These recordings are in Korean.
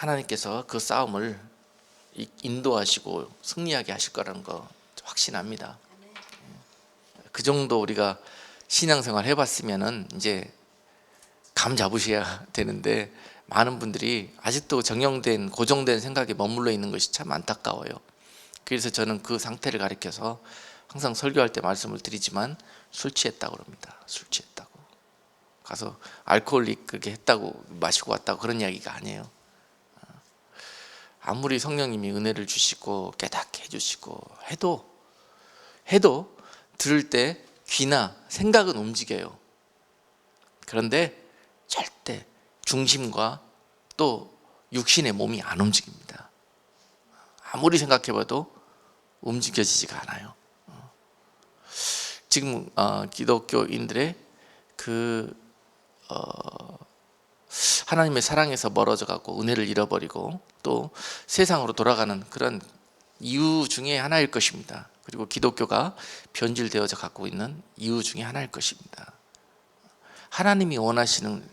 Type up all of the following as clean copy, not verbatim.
하나님께서 그 싸움을 인도하시고 승리하게 하실 거라는 거 확신합니다. 그 정도 우리가 신앙생활 해봤으면은 이제 감 잡으셔야 되는데, 많은 분들이 아직도 정형된 고정된 생각에 머물러 있는 것이 참 안타까워요. 그래서 저는 그 상태를 가리켜서 항상 설교할 때 말씀을 드리지만, 술 취했다고 그럽니다. 술 취했다고 가서 알코올릭 그렇게 했다고 마시고 왔다고 그런 이야기가 아니에요. 아무리 성령님이 은혜를 주시고 깨닫게 해주시고 해도 들을 때 귀나 생각은 움직여요. 그런데 절대 중심과 또 육신의 몸이 안 움직입니다. 아무리 생각해봐도 움직여지지가 않아요. 지금 기독교인들의 하나님의 사랑에서 멀어져 가고 은혜를 잃어버리고 또 세상으로 돌아가는 그런 이유 중에 하나일 것입니다. 그리고 기독교가 변질되어져 갖고 있는 이유 중에 하나일 것입니다. 하나님이 원하시는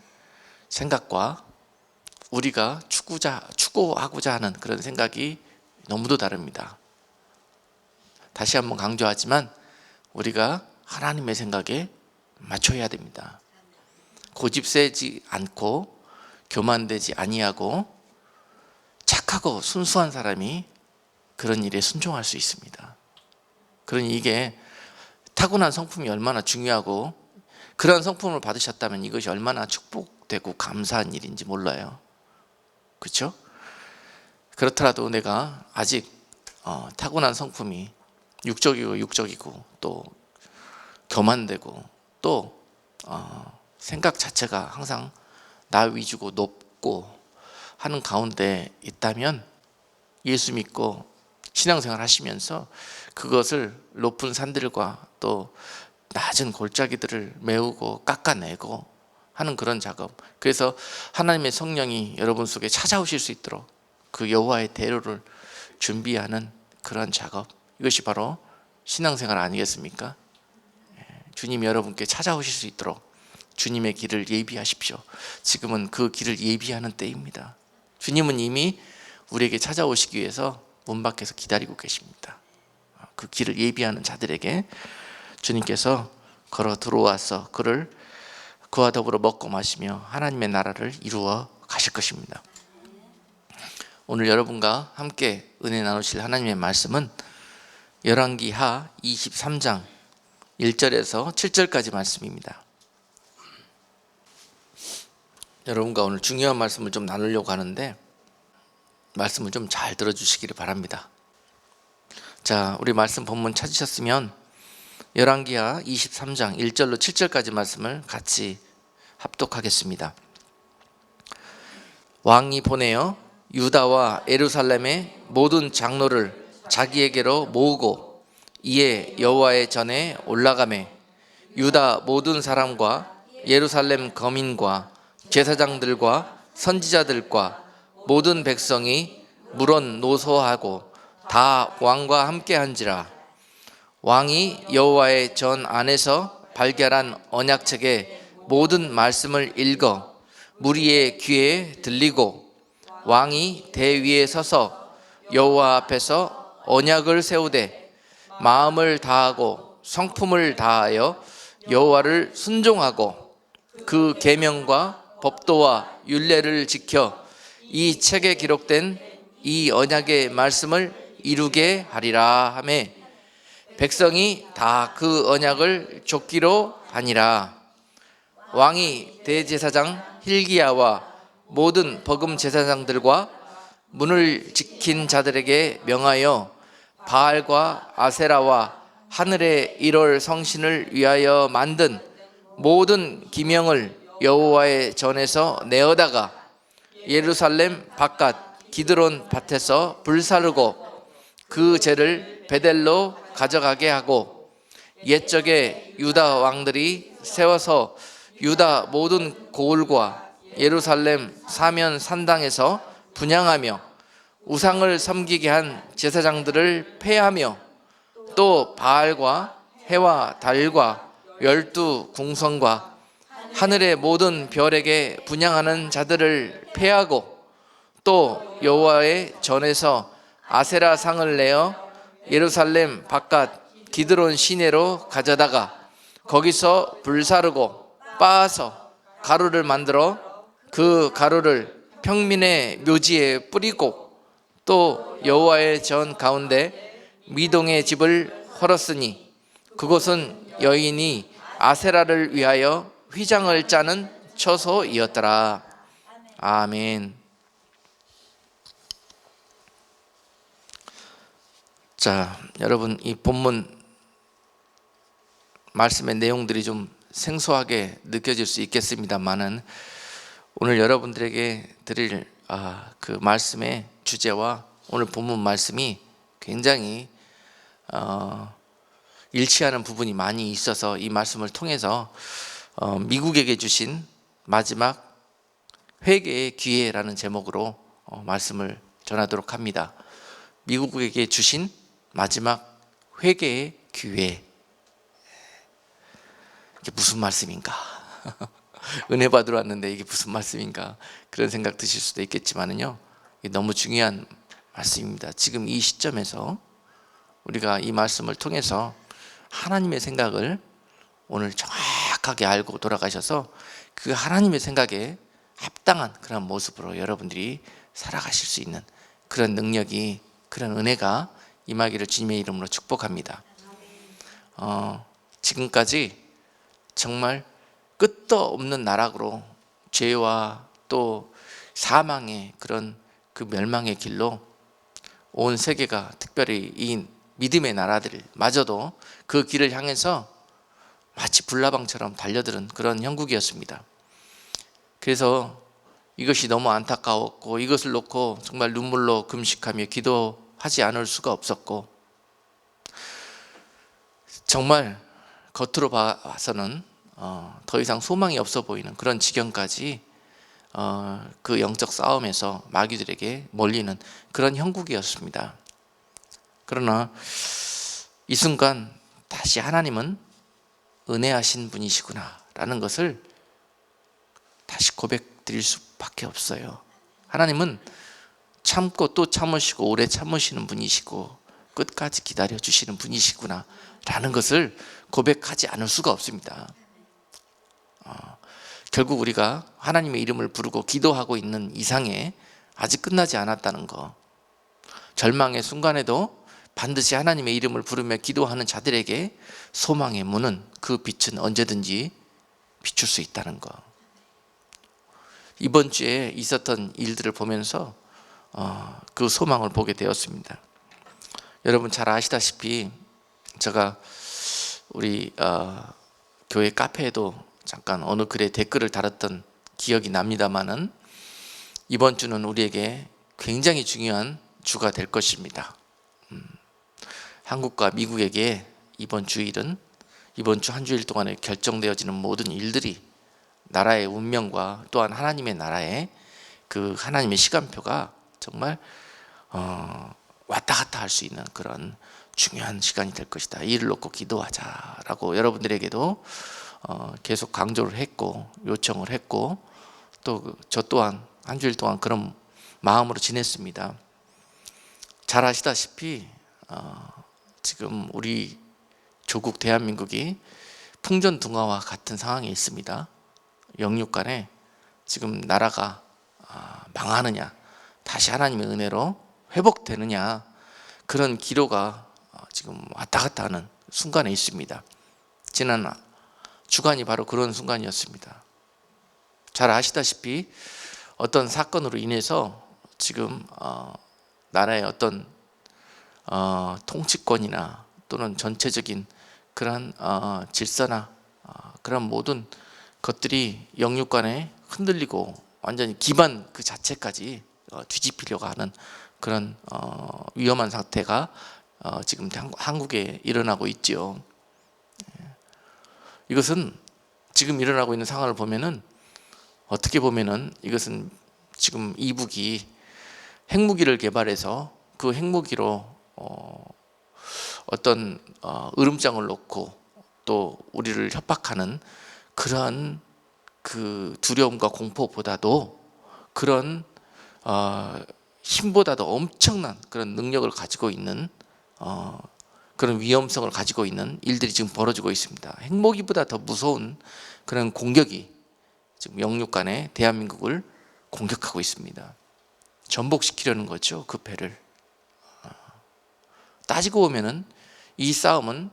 생각과 우리가 추구하고자 하는 그런 생각이 너무도 다릅니다. 다시 한번 강조하지만 우리가 하나님의 생각에 맞춰야 됩니다. 고집세지 않고 교만되지 아니하고 착하고 순수한 사람이 그런 일에 순종할 수 있습니다. 그러니 이게 타고난 성품이 얼마나 중요하고, 그런 성품을 받으셨다면 이것이 얼마나 축복되고 감사한 일인지 몰라요. 그렇죠? 그렇더라도 내가 아직 타고난 성품이 육적이고 또 교만되고 또 생각 자체가 항상 나 위주고 높고 하는 가운데 있다면, 예수 믿고 신앙생활 하시면서 그것을 높은 산들과 또 낮은 골짜기들을 메우고 깎아내고 하는 그런 작업, 그래서 하나님의 성령이 여러분 속에 찾아오실 수 있도록 그 여호와의 대로를 준비하는 그런 작업, 이것이 바로 신앙생활 아니겠습니까? 주님이 여러분께 찾아오실 수 있도록 주님의 길을 예비하십시오. 지금은 그 길을 예비하는 때입니다. 주님은 이미 우리에게 찾아오시기 위해서 문 밖에서 기다리고 계십니다. 그 길을 예비하는 자들에게 주님께서 걸어 들어와서 그와 더불어 먹고 마시며 하나님의 나라를 이루어 가실 것입니다. 오늘 여러분과 함께 은혜 나누실 하나님의 말씀은 열왕기하 23장 1절에서 7절까지 말씀입니다. 여러분과 오늘 중요한 말씀을 좀 나누려고 하는데, 말씀을 좀 잘 들어주시기를 바랍니다. 자, 우리 말씀 본문 찾으셨으면 열왕기하 23장 1절로 7절까지 말씀을 같이 합독하겠습니다. 왕이 보내어 유다와 예루살렘의 모든 장로를 자기에게로 모으고 이에 여호와의 전에 올라가매 유다 모든 사람과 예루살렘 거민과 제사장들과 선지자들과 모든 백성이 물론 노소하고 다 왕과 함께한지라. 왕이 여호와의 전 안에서 발견한 언약책의 모든 말씀을 읽어 무리의 귀에 들리고, 왕이 대위에 서서 여호와 앞에서 언약을 세우되 마음을 다하고 성품을 다하여 여호와를 순종하고 그 계명과 법도와 율례를 지켜 이 책에 기록된 이 언약의 말씀을 이루게 하리라 하매, 백성이 다 그 언약을 좇기로 하니라. 왕이 대제사장 hil기야와 모든 버금 제사장들과 문을 지킨 자들에게 명하여 바알과 아세라와 하늘의 1월 성신을 위하여 만든 모든 기명을 여호와의 전에서 내어다가 예루살렘 바깥 기드론 밭에서 불사르고 그 재를 베델로 가져가게 하고, 옛적에 유다 왕들이 세워서 유다 모든 고을과 예루살렘 사면 산당에서 분향하며 우상을 섬기게 한 제사장들을 폐하며 또 바알과 해와 달과 12궁성과 하늘의 모든 별에게 분향하는 자들을 폐하고 또 여호와의 전에서 아세라 상을 내어 예루살렘 바깥 기드론 시내로 가져다가 거기서 불사르고 빻아서 가루를 만들어 그 가루를 평민의 묘지에 뿌리고 또 여호와의 전 가운데 미동의 집을 헐었으니 그곳은 여인이 아세라를 위하여 휘장을 짜는 처소이었더라. 아멘. 자, 여러분, 이 본문 말씀의 내용들이 좀 생소하게 느껴질 수 있겠습니다만은 오늘 여러분들에게 드릴 그 말씀의 주제와 오늘 본문 말씀이 굉장히 일치하는 부분이 많이 있어서 이 말씀을 통해서 미국에게 주신 마지막 회개의 기회라는 제목으로 말씀을 전하도록 합니다. 미국에게 주신 마지막 회개의 기회. 이게 무슨 말씀인가? 은혜 받으러 왔는데 이게 무슨 말씀인가? 그런 생각 드실 수도 있겠지만은요, 이게 너무 중요한 말씀입니다. 지금 이 시점에서 우리가 이 말씀을 통해서 하나님의 생각을 오늘 정확하게 알고 돌아가셔서 그 하나님의 생각에 합당한 그런 모습으로 여러분들이 살아가실 수 있는 그런 능력이, 그런 은혜가 임하기를 주님의 이름으로 축복합니다. 지금까지 정말 끝도 없는 나락으로 죄와 또 사망의 그런 그 멸망의 길로 온 세계가, 특별히 이 믿음의 나라들마저도 그 길을 향해서 마치 불나방처럼 달려드는 그런 형국이었습니다. 그래서 이것이 너무 안타까웠고 이것을 놓고 정말 눈물로 금식하며 기도하지 않을 수가 없었고, 정말 겉으로 봐서는 더 이상 소망이 없어 보이는 그런 지경까지 그 영적 싸움에서 마귀들에게 몰리는 그런 형국이었습니다. 그러나 이 순간 다시 하나님은 은혜하신 분이시구나 라는 것을 다시 고백드릴 수밖에 없어요. 하나님은 참고 또 참으시고 오래 참으시는 분이시고 끝까지 기다려주시는 분이시구나 라는 것을 고백하지 않을 수가 없습니다. 결국 우리가 하나님의 이름을 부르고 기도하고 있는 이상에 아직 끝나지 않았다는 거, 절망의 순간에도 반드시 하나님의 이름을 부르며 기도하는 자들에게 소망의 문은, 그 빛은 언제든지 비출 수 있다는 거. 이번 주에 있었던 일들을 보면서 그 소망을 보게 되었습니다. 여러분 잘 아시다시피 제가 우리 교회 카페에도 잠깐 어느 글에 댓글을 달았던 기억이 납니다만은 이번 주는 우리에게 굉장히 중요한 주가 될 것입니다. 한국과 미국에게 이번 주일은, 이번 주 한 주일 동안에 결정되어지는 모든 일들이 나라의 운명과 또한 하나님의 나라의 그 하나님의 시간표가 정말 왔다 갔다 할 수 있는 그런 중요한 시간이 될 것이다. 이를 놓고 기도하자라고 여러분들에게도 계속 강조를 했고 요청을 했고, 또 저 또한 한 주일 동안 그런 마음으로 지냈습니다. 잘 아시다시피 지금 우리 조국 대한민국이 풍전등화와 같은 상황에 있습니다. 영육간에 지금 나라가 망하느냐 다시 하나님의 은혜로 회복되느냐, 그런 기로가 지금 왔다 갔다 하는 순간에 있습니다. 지난 주간이 바로 그런 순간이었습니다. 잘 아시다시피 어떤 사건으로 인해서 지금 나라의 어떤 통치권이나 또는 전체적인 그런 질서나 그런 모든 것들이 영육간에 흔들리고 완전히 기반 그 자체까지 뒤집히려고 하는 그런 위험한 상태가 지금 한국에 일어나고 있죠. 이것은 지금 일어나고 있는 상황을 보면은, 어떻게 보면은 이것은 지금 이북이 핵무기를 개발해서 그 핵무기로 어떤 으름장을 놓고 또 우리를 협박하는 그러한 그 두려움과 공포보다도 그런 힘보다도 엄청난 그런 능력을 가지고 있는 그런 위험성을 가지고 있는 일들이 지금 벌어지고 있습니다. 핵무기보다 더 무서운 그런 공격이 지금 영육간에 대한민국을 공격하고 있습니다. 전복시키려는 거죠, 그 배를. 따지고 보면은 이 싸움은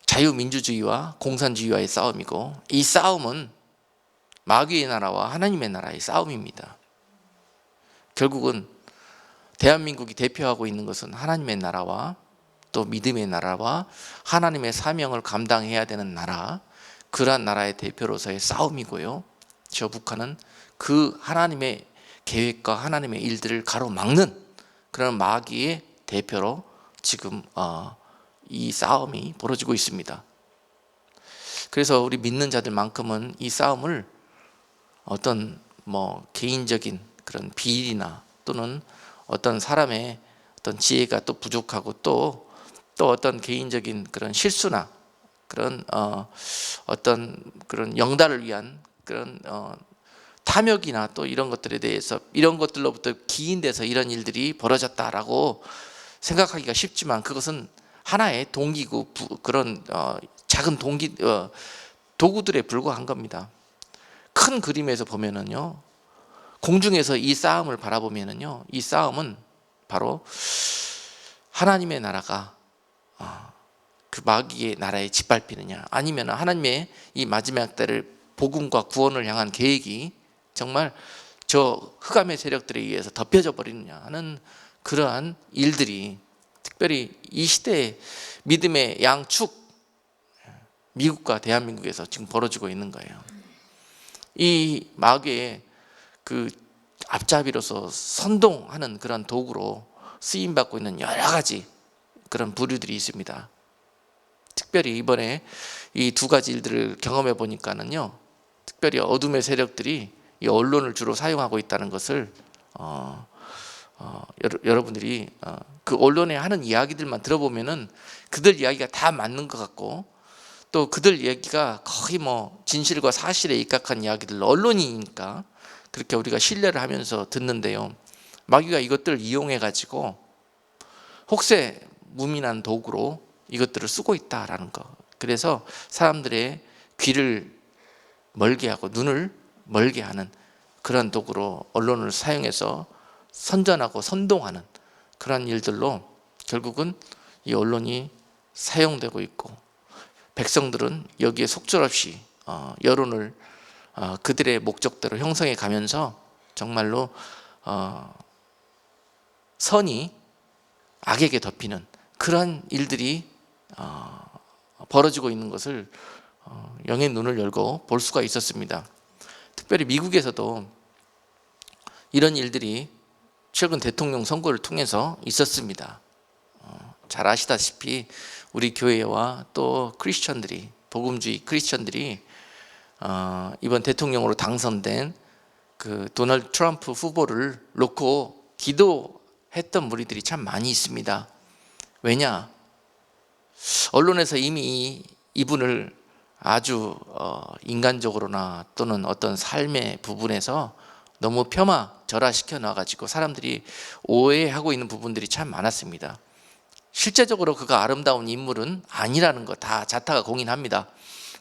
자유민주주의와 공산주의와의 싸움이고, 이 싸움은 마귀의 나라와 하나님의 나라의 싸움입니다. 결국은 대한민국이 대표하고 있는 것은 하나님의 나라와 또 믿음의 나라와 하나님의 사명을 감당해야 되는 나라, 그러한 나라의 대표로서의 싸움이고요. 저 북한은 그 하나님의 계획과 하나님의 일들을 가로막는 그런 마귀의 대표로 지금 이 싸움이 벌어지고 있습니다. 그래서 우리 믿는 자들만큼은 이 싸움을 어떤 개인적인 그런 비리나 또는 어떤 사람의 어떤 지혜가 또 부족하고 또 어떤 개인적인 그런 실수나 그런 어떤 그런 영달을 위한 그런 탐욕이나 또 이런 것들에 대해서, 이런 것들로부터 기인돼서 이런 일들이 벌어졌다라고 생각하기가 쉽지만, 그것은 하나의 동기고 그런 작은 도구들에 불과한 겁니다. 큰 그림에서 보면은요, 공중에서 이 싸움을 바라보면은요, 이 싸움은 바로 하나님의 나라가 그 마귀의 나라에 짓밟히느냐, 아니면 하나님의 이 마지막 때를 복음과 구원을 향한 계획이 정말 저 흑암의 세력들에 의해서 덮여져 버리느냐 하는 그러한 일들이 특별히 이 시대의 믿음의 양축, 미국과 대한민국에서 지금 벌어지고 있는 거예요. 이 마귀의 그 앞잡이로서 선동하는 그런 도구로 쓰임받고 있는 여러 가지 그런 부류들이 있습니다. 특별히 이번에 이 두 가지 일들을 경험해 보니까는요, 특별히 어둠의 세력들이 이 언론을 주로 사용하고 있다는 것을 여러분들이 그 언론에 하는 이야기들만 들어보면은 그들 이야기가 다 맞는 것 같고, 또 그들 얘기가 거의 진실과 사실에 입각한 이야기들, 언론이니까 그렇게 우리가 신뢰를 하면서 듣는데요, 마귀가 이것들을 이용해 가지고 혹세 무민한 도구로 이것들을 쓰고 있다라는 거. 그래서 사람들의 귀를 멀게 하고 눈을 멀게 하는 그런 도구로 언론을 사용해서 선전하고 선동하는 그런 일들로 결국은 이 언론이 사용되고 있고, 백성들은 여기에 속절없이 여론을 그들의 목적대로 형성해 가면서 정말로 선이 악에게 덮이는 그런 일들이 벌어지고 있는 것을 영의 눈을 열고 볼 수가 있었습니다. 특별히 미국에서도 이런 일들이 최근 대통령 선거를 통해서 있었습니다. 잘 아시다시피 우리 교회와 또 크리스천들이, 복음주의 크리스천들이 이번 대통령으로 당선된 그 도널드 트럼프 후보를 놓고 기도했던 무리들이 참 많이 있습니다. 왜냐? 언론에서 이미 이분을 아주 인간적으로나 또는 어떤 삶의 부분에서 너무 폄하절하시켜 놔가지고 사람들이 오해하고 있는 부분들이 참 많았습니다. 실제적으로 그가 아름다운 인물은 아니라는 거 다 자타가 공인합니다.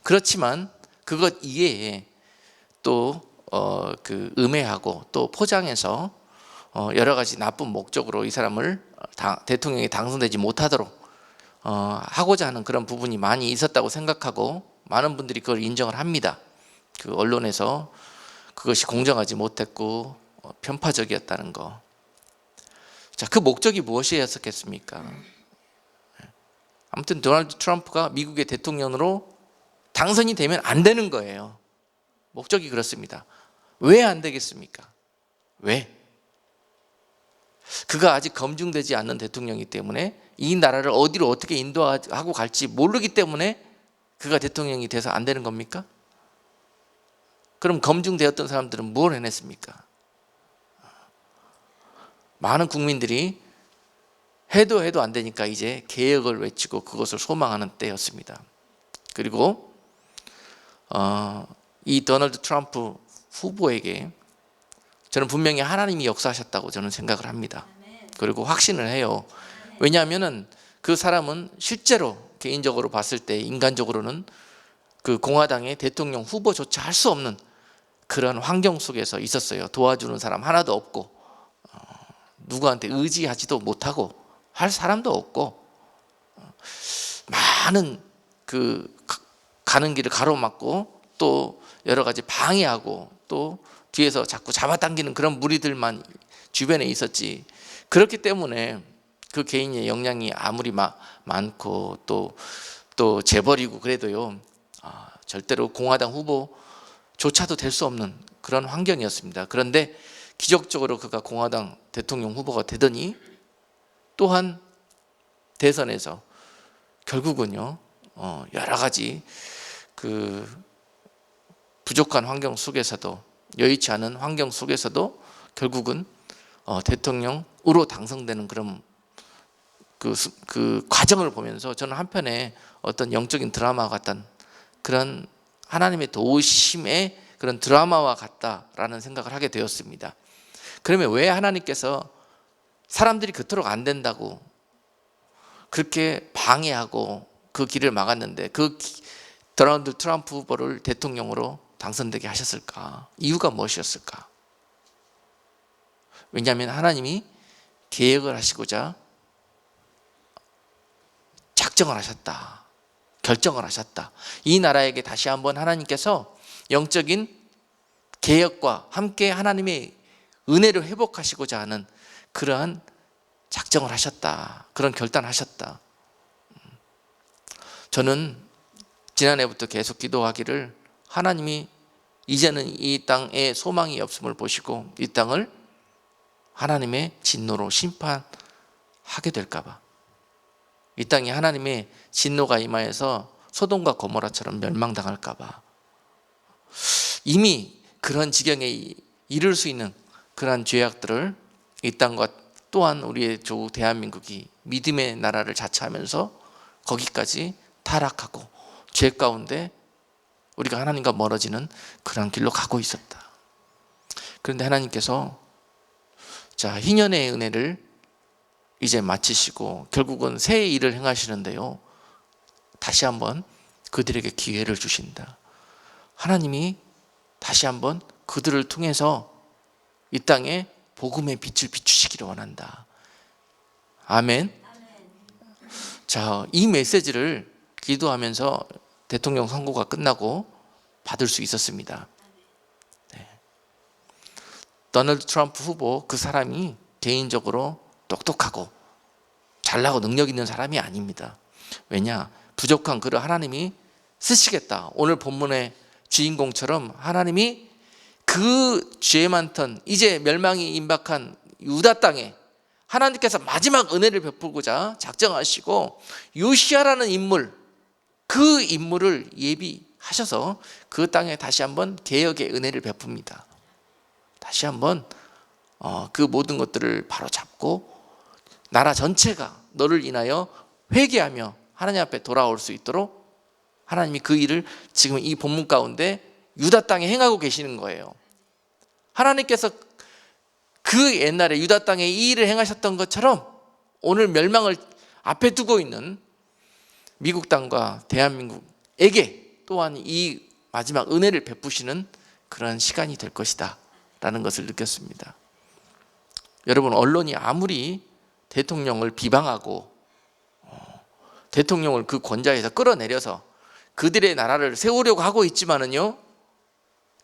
그렇지만 그것 이외에 또 그 음해하고 또 포장해서 여러 가지 나쁜 목적으로 이 사람을 대통령이 당선되지 못하도록 하고자 하는 그런 부분이 많이 있었다고 생각하고, 많은 분들이 그걸 인정을 합니다. 그 언론에서 그것이 공정하지 못했고 편파적이었다는 거. 자, 그 목적이 무엇이었겠습니까? 아무튼 도널드 트럼프가 미국의 대통령으로 당선이 되면 안 되는 거예요. 목적이 그렇습니다. 왜 안 되겠습니까? 왜? 그가 아직 검증되지 않는 대통령이기 때문에, 이 나라를 어디로 어떻게 인도하고 갈지 모르기 때문에 그가 대통령이 돼서 안 되는 겁니까? 그럼 검증되었던 사람들은 뭘 해냈습니까? 많은 국민들이 해도 안 되니까 이제 개혁을 외치고 그것을 소망하는 때였습니다. 그리고 이 도널드 트럼프 후보에게 저는 분명히 하나님이 역사하셨다고 저는 생각을 합니다. 그리고 확신을 해요. 왜냐하면은 그 사람은 실제로 개인적으로 봤을 때 인간적으로는 그 공화당의 대통령 후보조차 할 수 없는 그런 환경 속에서 있었어요. 도와주는 사람 하나도 없고, 누구한테 의지하지도 못하고 할 사람도 없고, 많은 그 가는 길을 가로막고 또 여러 가지 방해하고 또 뒤에서 자꾸 잡아당기는 그런 무리들만 주변에 있었지. 그렇기 때문에 그 개인의 역량이 아무리 많고 또 재벌이고 그래도요, 절대로 공화당 후보조차도 될 수 없는 그런 환경이었습니다. 그런데 기적적으로 그가 공화당 대통령 후보가 되더니 또한 대선에서 결국은요, 여러 가지 그 부족한 환경 속에서도, 여의치 않은 환경 속에서도 결국은 대통령으로 당선되는 그런 그 과정을 보면서 저는 한편에 어떤 영적인 드라마 같은 그런 하나님의 도우심의 그런 드라마와 같다라는 생각을 하게 되었습니다. 그러면 왜 하나님께서 사람들이 그토록 안 된다고 그렇게 방해하고 그 길을 막았는데 도널드 트럼프 후보를 대통령으로 당선되게 하셨을까? 이유가 무엇이었을까? 왜냐하면 하나님이 계획을 하시고자 작정을 하셨다. 결정을 하셨다. 이 나라에게 다시 한번 하나님께서 영적인 개혁과 함께 하나님의 은혜를 회복하시고자 하는 그러한 작정을 하셨다. 그런 결단하셨다. 저는 지난해부터 계속 기도하기를, 하나님이 이제는 이 땅에 소망이 없음을 보시고 이 땅을 하나님의 진노로 심판하게 될까 봐, 이 땅에 하나님의 진노가 임하여서 소돔과 고모라처럼 멸망당할까 봐, 이미 그런 지경에 이를 수 있는 그러한 죄악들을 이 땅과 또한 우리의 조 대한민국이 믿음의 나라를 자처하면서 거기까지 타락하고 죄 가운데 우리가 하나님과 멀어지는 그런 길로 가고 있었다. 그런데 하나님께서 자, 희년의 은혜를 이제 마치시고 결국은 새 일을 행하시는데요, 다시 한번 그들에게 기회를 주신다. 하나님이 다시 한번 그들을 통해서 이 땅에 복음의 빛을 비추시기를 원한다. 아멘. 자, 이 메시지를 기도하면서 대통령 선거가 끝나고 받을 수 있었습니다. 네. 도널드 트럼프 후보, 그 사람이 개인적으로 똑똑하고 잘나고 능력 있는 사람이 아닙니다. 왜냐? 부족한 그를 하나님이 쓰시겠다. 오늘 본문의 주인공처럼 하나님이 그 죄 많던 이제 멸망이 임박한 유다 땅에 하나님께서 마지막 은혜를 베풀고자 작정하시고 요시야라는 인물, 그 인물을 예비하셔서 그 땅에 다시 한번 개혁의 은혜를 베풉니다. 다시 한번 그 모든 것들을 바로 잡고 나라 전체가 너를 인하여 회개하며 하나님 앞에 돌아올 수 있도록 하나님이 그 일을 지금 이 본문 가운데 유다 땅에 행하고 계시는 거예요. 하나님께서 그 옛날에 유다 땅에 이 일을 행하셨던 것처럼 오늘 멸망을 앞에 두고 있는 미국 땅과 대한민국에게 또한 이 마지막 은혜를 베푸시는 그런 시간이 될 것이다 라는 것을 느꼈습니다. 여러분, 언론이 아무리 대통령을 비방하고 대통령을 그 권좌에서 끌어내려서 그들의 나라를 세우려고 하고 있지만은요,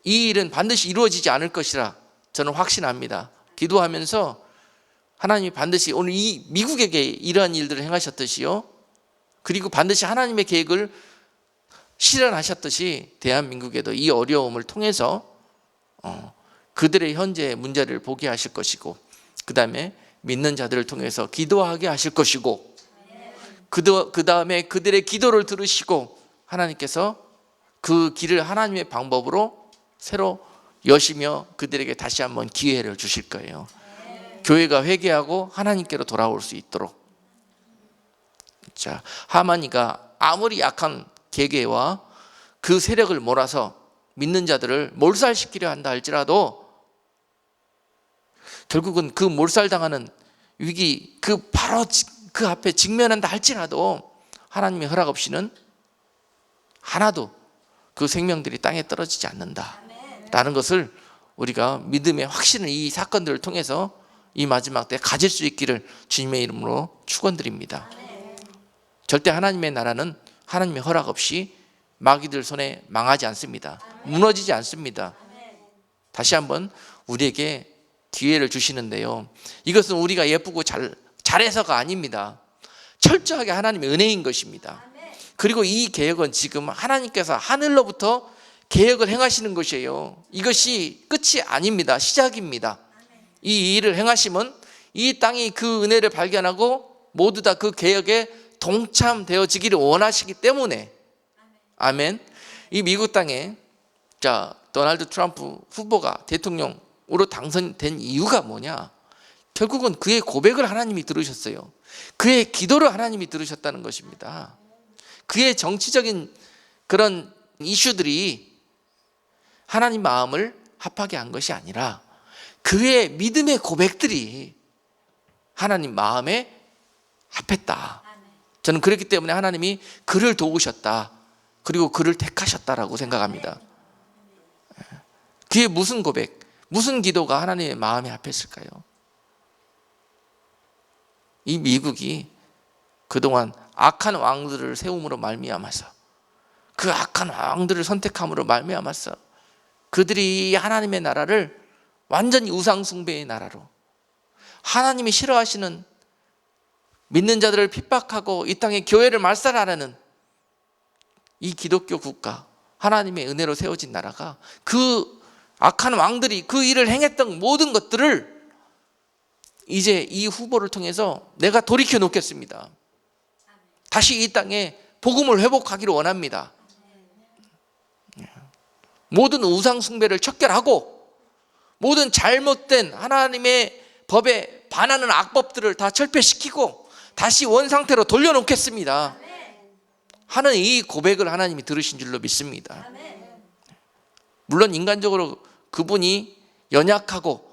이 일은 반드시 이루어지지 않을 것이라 저는 확신합니다. 기도하면서 하나님이 반드시 오늘 이 미국에게 이러한 일들을 행하셨듯이요, 그리고 반드시 하나님의 계획을 실현하셨듯이 대한민국에도 이 어려움을 통해서 그들의 현재 문제를 보게 하실 것이고, 그 다음에 믿는 자들을 통해서 기도하게 하실 것이고, 그 다음에 그들의 기도를 들으시고 하나님께서 그 길을 하나님의 방법으로 새로 여시며 그들에게 다시 한번 기회를 주실 거예요. 교회가 회개하고 하나님께로 돌아올 수 있도록. 자, 하만이가 아무리 약한 계계와 그 세력을 몰아서 믿는 자들을 몰살시키려 한다 할지라도 결국은 그 몰살당하는 위기, 바로 그 앞에 직면한다 할지라도 하나님의 허락 없이는 하나도 그 생명들이 땅에 떨어지지 않는다라는 것을 우리가 믿음의 확신을 이 사건들을 통해서 이 마지막 때 가질 수 있기를 주님의 이름으로 축원드립니다. 절대 하나님의 나라는 하나님의 허락 없이 마귀들 손에 망하지 않습니다. 무너지지 않습니다. 다시 한번 우리에게 기회를 주시는데요, 이것은 우리가 예쁘고 잘해서가 아닙니다. 철저하게 하나님의 은혜인 것입니다. 그리고 이 계획은 지금 하나님께서 하늘로부터 계획을 행하시는 것이에요. 이것이 끝이 아닙니다. 시작입니다. 이 일을 행하시면 이 땅이 그 은혜를 발견하고 모두 다 그 계획에 동참되어지기를 원하시기 때문에, 아멘. 이 미국 땅에 도널드 트럼프 후보가 대통령으로 당선된 이유가 뭐냐? 결국은 그의 고백을 하나님이 들으셨어요. 그의 기도를 하나님이 들으셨다는 것입니다. 그의 정치적인 그런 이슈들이 하나님 마음을 합하게 한 것이 아니라 그의 믿음의 고백들이 하나님 마음에 합했다. 저는 그렇기 때문에 하나님이 그를 도우셨다, 그리고 그를 택하셨다라고 생각합니다. 그의 무슨 고백, 무슨 기도가 하나님의 마음에 합했을까요? 이 미국이 그동안 악한 왕들을 세움으로 말미암아서, 그 악한 왕들을 선택함으로 말미암아서 그들이 하나님의 나라를 완전히 우상 숭배의 나라로, 하나님이 싫어하시는 믿는 자들을 핍박하고 이 땅에 교회를 말살하려는 이 기독교 국가, 하나님의 은혜로 세워진 나라가 그 악한 왕들이 그 일을 행했던 모든 것들을 이제 이 후보를 통해서 내가 돌이켜 놓겠습니다. 다시 이 땅에 복음을 회복하기를 원합니다. 모든 우상 숭배를 척결하고 모든 잘못된 하나님의 법에 반하는 악법들을 다 철폐시키고 다시 원상태로 돌려놓겠습니다 하는 이 고백을 하나님이 들으신 줄로 믿습니다. 물론 인간적으로 그분이 연약하고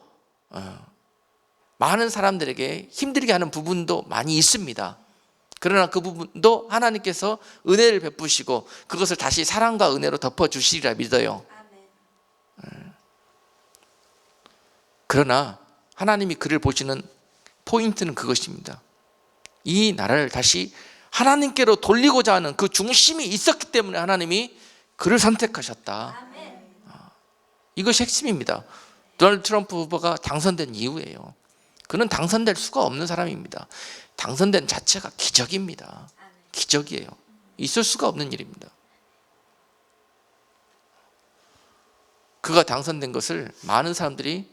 많은 사람들에게 힘들게 하는 부분도 많이 있습니다. 그러나 그 부분도 하나님께서 은혜를 베푸시고 그것을 다시 사랑과 은혜로 덮어주시리라 믿어요. 그러나 하나님이 그를 보시는 포인트는 그것입니다. 이 나라를 다시 하나님께로 돌리고자 하는 그 중심이 있었기 때문에 하나님이 그를 선택하셨다. 이것이 핵심입니다. 도널드 트럼프 후보가 당선된 이유예요. 그는 당선될 수가 없는 사람입니다. 당선된 자체가 기적입니다. 기적이에요. 있을 수가 없는 일입니다. 그가 당선된 것을 많은 사람들이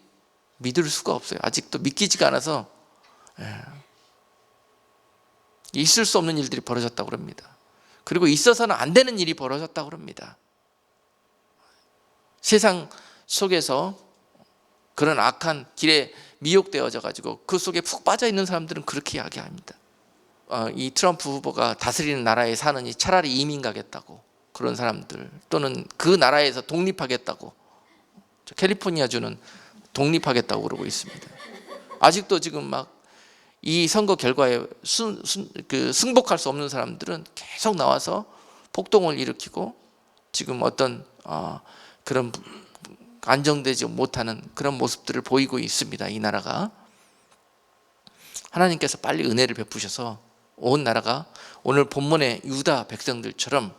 믿을 수가 없어요. 아직도 믿기지가 않아서 있을 수 없는 일들이 벌어졌다고 합니다. 그리고 있어서는 안 되는 일이 벌어졌다고 합니다. 세상 속에서 그런 악한 길에 미혹되어져 가지고 그 속에 푹 빠져 있는 사람들은 그렇게 이야기합니다. 이 트럼프 후보가 다스리는 나라에 사느니 차라리 이민 가겠다고, 그런 사람들, 또는 그 나라에서 독립하겠다고, 캘리포니아주는 독립하겠다고 그러고 있습니다. 아직도 지금 막 이 선거 결과에 승복할 수 없는 사람들은 계속 나와서 폭동을 일으키고 지금 어떤 그런 안정되지 못하는 그런 모습들을 보이고 있습니다. 이 나라가. 하나님께서 빨리 은혜를 베푸셔서 온 나라가 오늘 본문의 유다 백성들처럼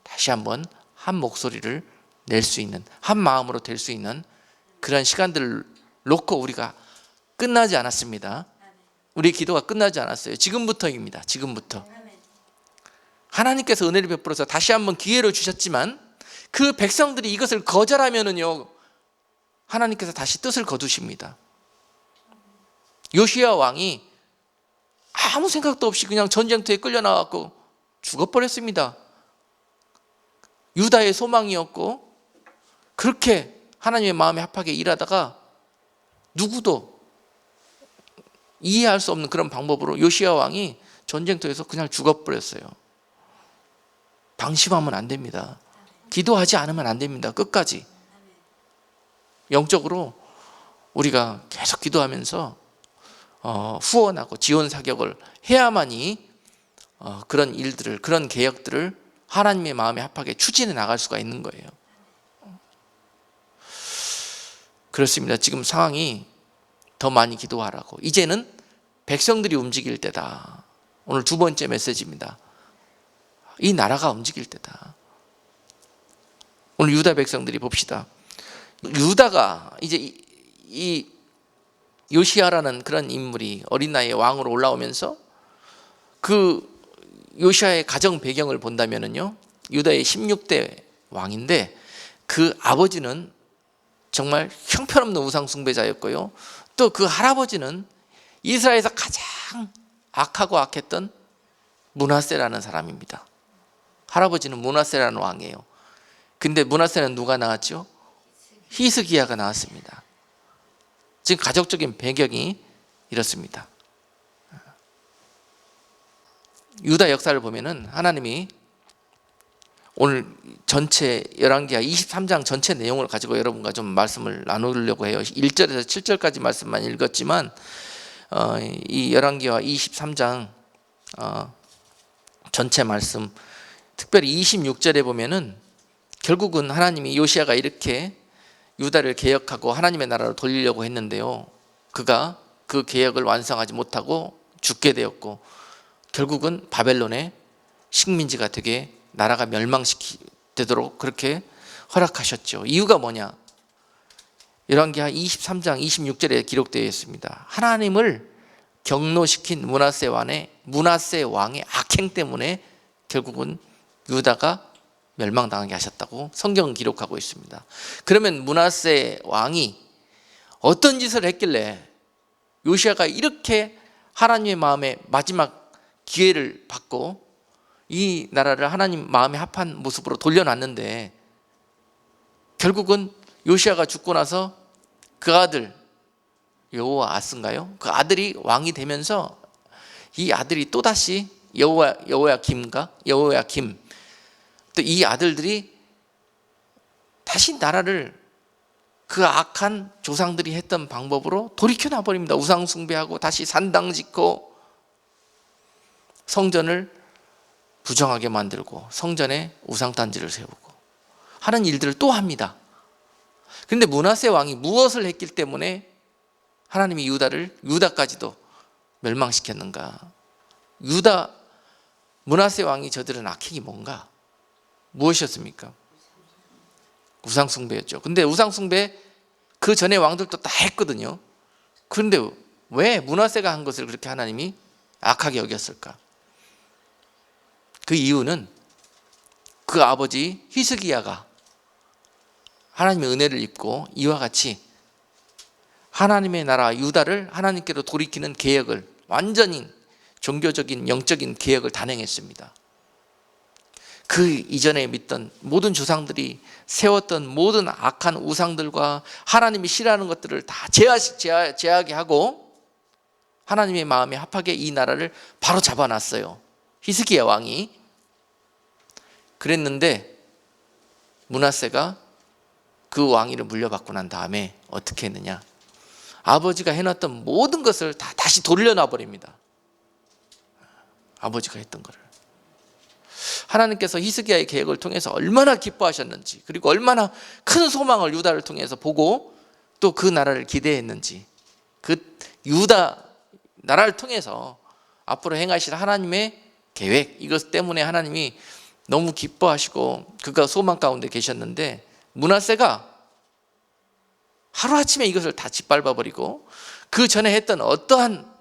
다시 한번 한 목소리를 낼 수 있는, 한 마음으로 될 수 있는 그런 시간들을 놓고 우리가 끝나지 않았습니다. 우리 기도가 끝나지 않았어요. 지금부터입니다. 지금부터. 하나님께서 은혜를 베풀어서 다시 한번 기회를 주셨지만 그 백성들이 이것을 거절하면은요, 하나님께서 다시 뜻을 거두십니다. 요시야 왕이 아무 생각도 없이 그냥 전쟁터에 끌려 나왔고 죽어버렸습니다. 유다의 소망이었고 그렇게 하나님의 마음에 합하게 일하다가 누구도 이해할 수 없는 그런 방법으로 요시야 왕이 전쟁터에서 그냥 죽어버렸어요. 방심하면 안 됩니다. 기도하지 않으면 안 됩니다. 끝까지. 영적으로 우리가 계속 기도하면서 후원하고 지원 사격을 해야만이 그런 일들을, 그런 개혁들을 하나님의 마음에 합하게 추진해 나갈 수가 있는 거예요. 그렇습니다. 지금 상황이 더 많이 기도하라고. 이제는 백성들이 움직일 때다. 오늘 두 번째 메시지입니다. 이 나라가 움직일 때다. 오늘 유다 백성들이 봅시다. 유다가 이제 이 요시아라는 그런 인물이 어린 나이에 왕으로 올라오면서 그 요시아의 가정 배경을 본다면은요, 유다의 16대 왕인데 그 아버지는 정말 형편없는 우상 숭배자였고요, 또 그 할아버지는 이스라엘에서 가장 악하고 악했던 므낫세라는 사람입니다. 할아버지는 므낫세라는 왕이에요. 근데 므낫세는 누가 낳았죠? 히스기야가 낳았습니다. 지금 가족적인 배경이 이렇습니다. 유다 역사를 보면은 하나님이 오늘 전체 열왕기하 23장 전체 내용을 가지고 여러분과 좀 말씀을 나누려고 해요. 1절에서 7절까지 말씀만 읽었지만 이 열왕기하 23장 전체 말씀, 특별히 26절에 보면은 결국은 하나님이 요시아가 이렇게 유다를 개혁하고 하나님의 나라로 돌리려고 했는데요, 그가 그 개혁을 완성하지 못하고 죽게 되었고 결국은 바벨론의 식민지가 되게 나라가 멸망되도록 그렇게 허락하셨죠. 이유가 뭐냐? 열왕기하 23장 26절에 기록되어 있습니다. 하나님을 경노시킨 므낫세 왕의 악행 때문에 결국은 유다가 멸망당하게 하셨다고 성경은 기록하고 있습니다. 그러면 므낫세 왕이 어떤 짓을 했길래 요시아가 이렇게 하나님의 마음에 마지막 기회를 받고 이 나라를 하나님 마음에 합한 모습으로 돌려놨는데 결국은 요시아가 죽고 나서 그 아들 여호아스인가요? 그 아들이 왕이 되면서 이 아들이 또다시 여호야김 또 이 아들들이 다시 나라를 그 악한 조상들이 했던 방법으로 돌이켜 놔버립니다. 우상 숭배하고 다시 산당 짓고 성전을 부정하게 만들고 성전에 우상단지를 세우고 하는 일들을 또 합니다. 그런데 므낫세 왕이 무엇을 했기 때문에 하나님이 유다까지도 멸망시켰는가? 므낫세 왕이 저지른 악행이 뭔가? 무엇이었습니까? 우상숭배였죠. 근데 우상숭배 그 전에 왕들도 다 했거든요. 그런데 왜 므낫세가 한 것을 그렇게 하나님이 악하게 여겼을까? 그 이유는 그 아버지 히스기야가 하나님의 은혜를 입고 이와 같이 하나님의 나라 유다를 하나님께로 돌이키는 개혁을, 완전히 종교적인 영적인 개혁을 단행했습니다. 그 이전에 믿던 모든 조상들이 세웠던 모든 악한 우상들과 하나님이 싫어하는 것들을 다 제하게 하고 하나님의 마음에 합하게 이 나라를 바로 잡아놨어요. 히스기야 왕이. 그랬는데 므낫세가 그 왕위를 물려받고 난 다음에 어떻게 했느냐? 아버지가 해놨던 모든 것을 다 다시 돌려놔 버립니다. 아버지가 했던 거를. 하나님께서 히스기야의 계획을 통해서 얼마나 기뻐하셨는지, 그리고 얼마나 큰 소망을 유다를 통해서 보고 또 그 나라를 기대했는지, 그 유다 나라를 통해서 앞으로 행하실 하나님의 계획, 이것 때문에 하나님이 너무 기뻐하시고 그가 소망 가운데 계셨는데 므낫세가 하루아침에 이것을 다 짓밟아 버리고 그 전에 했던 어떠한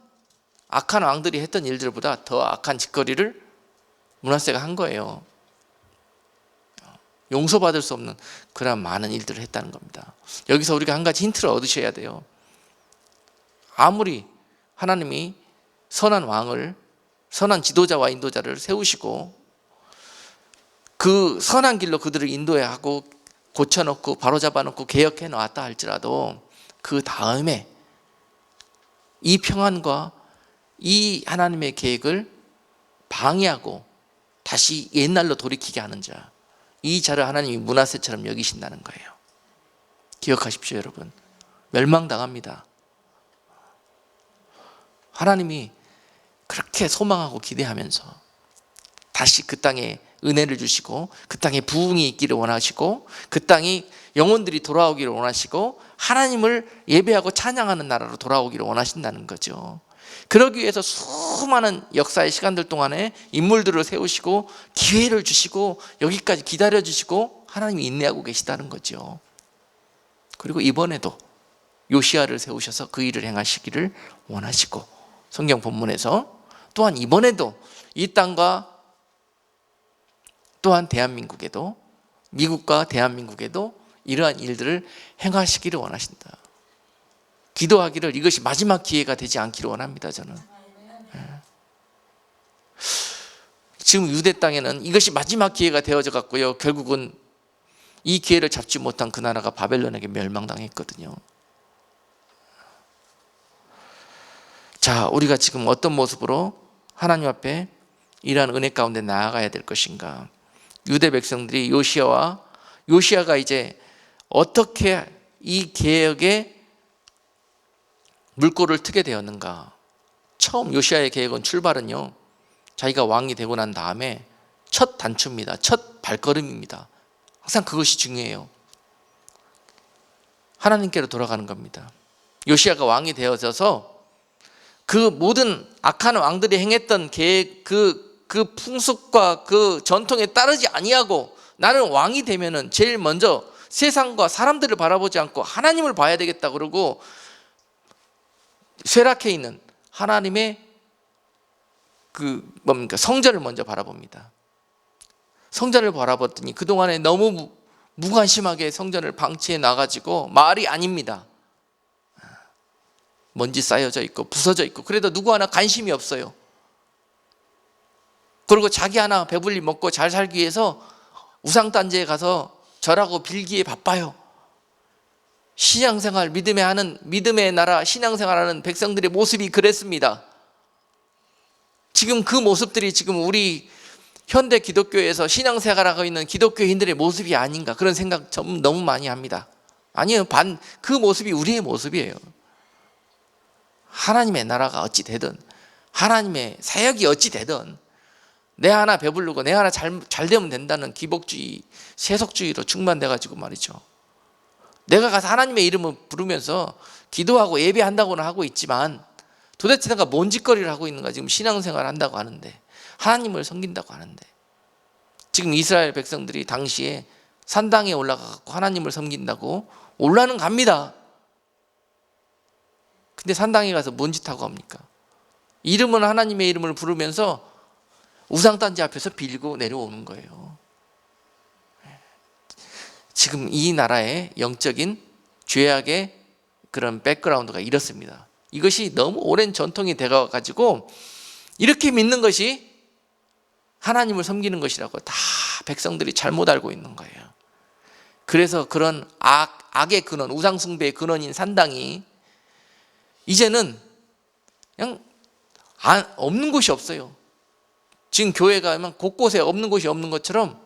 악한 왕들이 했던 일들보다 더 악한 짓거리를 므낫세가 한 거예요. 용서받을 수 없는 그런 많은 일들을 했다는 겁니다. 여기서 우리가 한 가지 힌트를 얻으셔야 돼요. 아무리 하나님이 선한 왕을, 선한 지도자와 인도자를 세우시고 그 선한 길로 그들을 인도하고 고쳐놓고 바로잡아놓고 개혁해 놨다 할지라도 그 다음에 이 평안과 이 하나님의 계획을 방해하고 다시 옛날로 돌이키게 하는 자, 이 자를 하나님이 므낫세처럼 여기신다는 거예요. 기억하십시오, 여러분. 멸망당합니다. 하나님이 그렇게 소망하고 기대하면서 다시 그 땅에 은혜를 주시고 그 땅에 부흥이 있기를 원하시고 그 땅이 영혼들이 돌아오기를 원하시고 하나님을 예배하고 찬양하는 나라로 돌아오기를 원하신다는 거죠. 그러기 위해서 수많은 역사의 시간들 동안에 인물들을 세우시고 기회를 주시고 여기까지 기다려주시고 하나님이 인내하고 계시다는 거죠. 그리고 이번에도 요시야를 세우셔서 그 일을 행하시기를 원하시고 성경 본문에서 또한 이번에도 이 땅과 또한 대한민국에도 미국과 대한민국에도 이러한 일들을 행하시기를 원하신다. 기도하기를 이것이 마지막 기회가 되지 않기를 원합니다. 저는 지금 유대 땅에는 이것이 마지막 기회가 되어져 갔고요, 결국은 이 기회를 잡지 못한 그 나라가 바벨론에게 멸망당했거든요. 자, 우리가 지금 어떤 모습으로 하나님 앞에 이러한 은혜 가운데 나아가야 될 것인가? 유대 백성들이 요시야가 이제 어떻게 이 개혁의 물꼬를 트게 되었는가? 처음 요시야의 계획은 출발은요, 자기가 왕이 되고 난 다음에 첫 단추입니다. 첫 발걸음입니다. 항상 그것이 중요해요. 하나님께로 돌아가는 겁니다. 요시야가 왕이 되어져서 그 모든 악한 왕들이 행했던 계획, 그 풍습과 그 전통에 따르지 아니하고 나는 왕이 되면은 제일 먼저 세상과 사람들을 바라보지 않고 하나님을 봐야 되겠다 그러고 쇠락해 있는 하나님의 성전을 먼저 바라봅니다. 성전을 바라봤더니 그동안에 너무 무관심하게 성전을 방치해 놔가지고 말이 아닙니다. 먼지 쌓여져 있고 부서져 있고 그래도 누구 하나 관심이 없어요. 그리고 자기 하나 배불리 먹고 잘 살기 위해서 우상단지에 가서 절하고 빌기에 바빠요. 신앙생활, 믿음의 나라 신앙생활하는 백성들의 모습이 그랬습니다. 지금 그 모습들이 지금 우리 현대 기독교에서 신앙생활하고 있는 기독교인들의 모습이 아닌가, 그런 생각 너무 많이 합니다. 아니요, 그 모습이 우리의 모습이에요. 하나님의 나라가 어찌 되든, 하나님의 사역이 어찌 되든 내 하나 배부르고 내 하나 잘 되면 된다는 기복주의, 세속주의로 충만돼가지고 말이죠, 내가 가서 하나님의 이름을 부르면서 기도하고 예배한다고는 하고 있지만 도대체 내가 뭔 짓거리를 하고 있는가? 지금 신앙생활을 한다고 하는데, 하나님을 섬긴다고 하는데, 지금 이스라엘 백성들이 당시에 산당에 올라가서 하나님을 섬긴다고 올라는 갑니다. 근데 산당에 가서 뭔 짓하고 합니까? 이름은 하나님의 이름을 부르면서 우상단지 앞에서 빌고 내려오는 거예요. 지금 이 나라의 영적인 죄악의 그런 백그라운드가 이렇습니다. 이것이 너무 오랜 전통이 되어가지고 이렇게 믿는 것이 하나님을 섬기는 것이라고 다 백성들이 잘못 알고 있는 거예요. 그래서 그런 악의 근원, 우상숭배의 근원인 산당이 이제는 그냥 없는 곳이 없어요. 지금 교회 가면 곳곳에 없는 곳이 없는 것처럼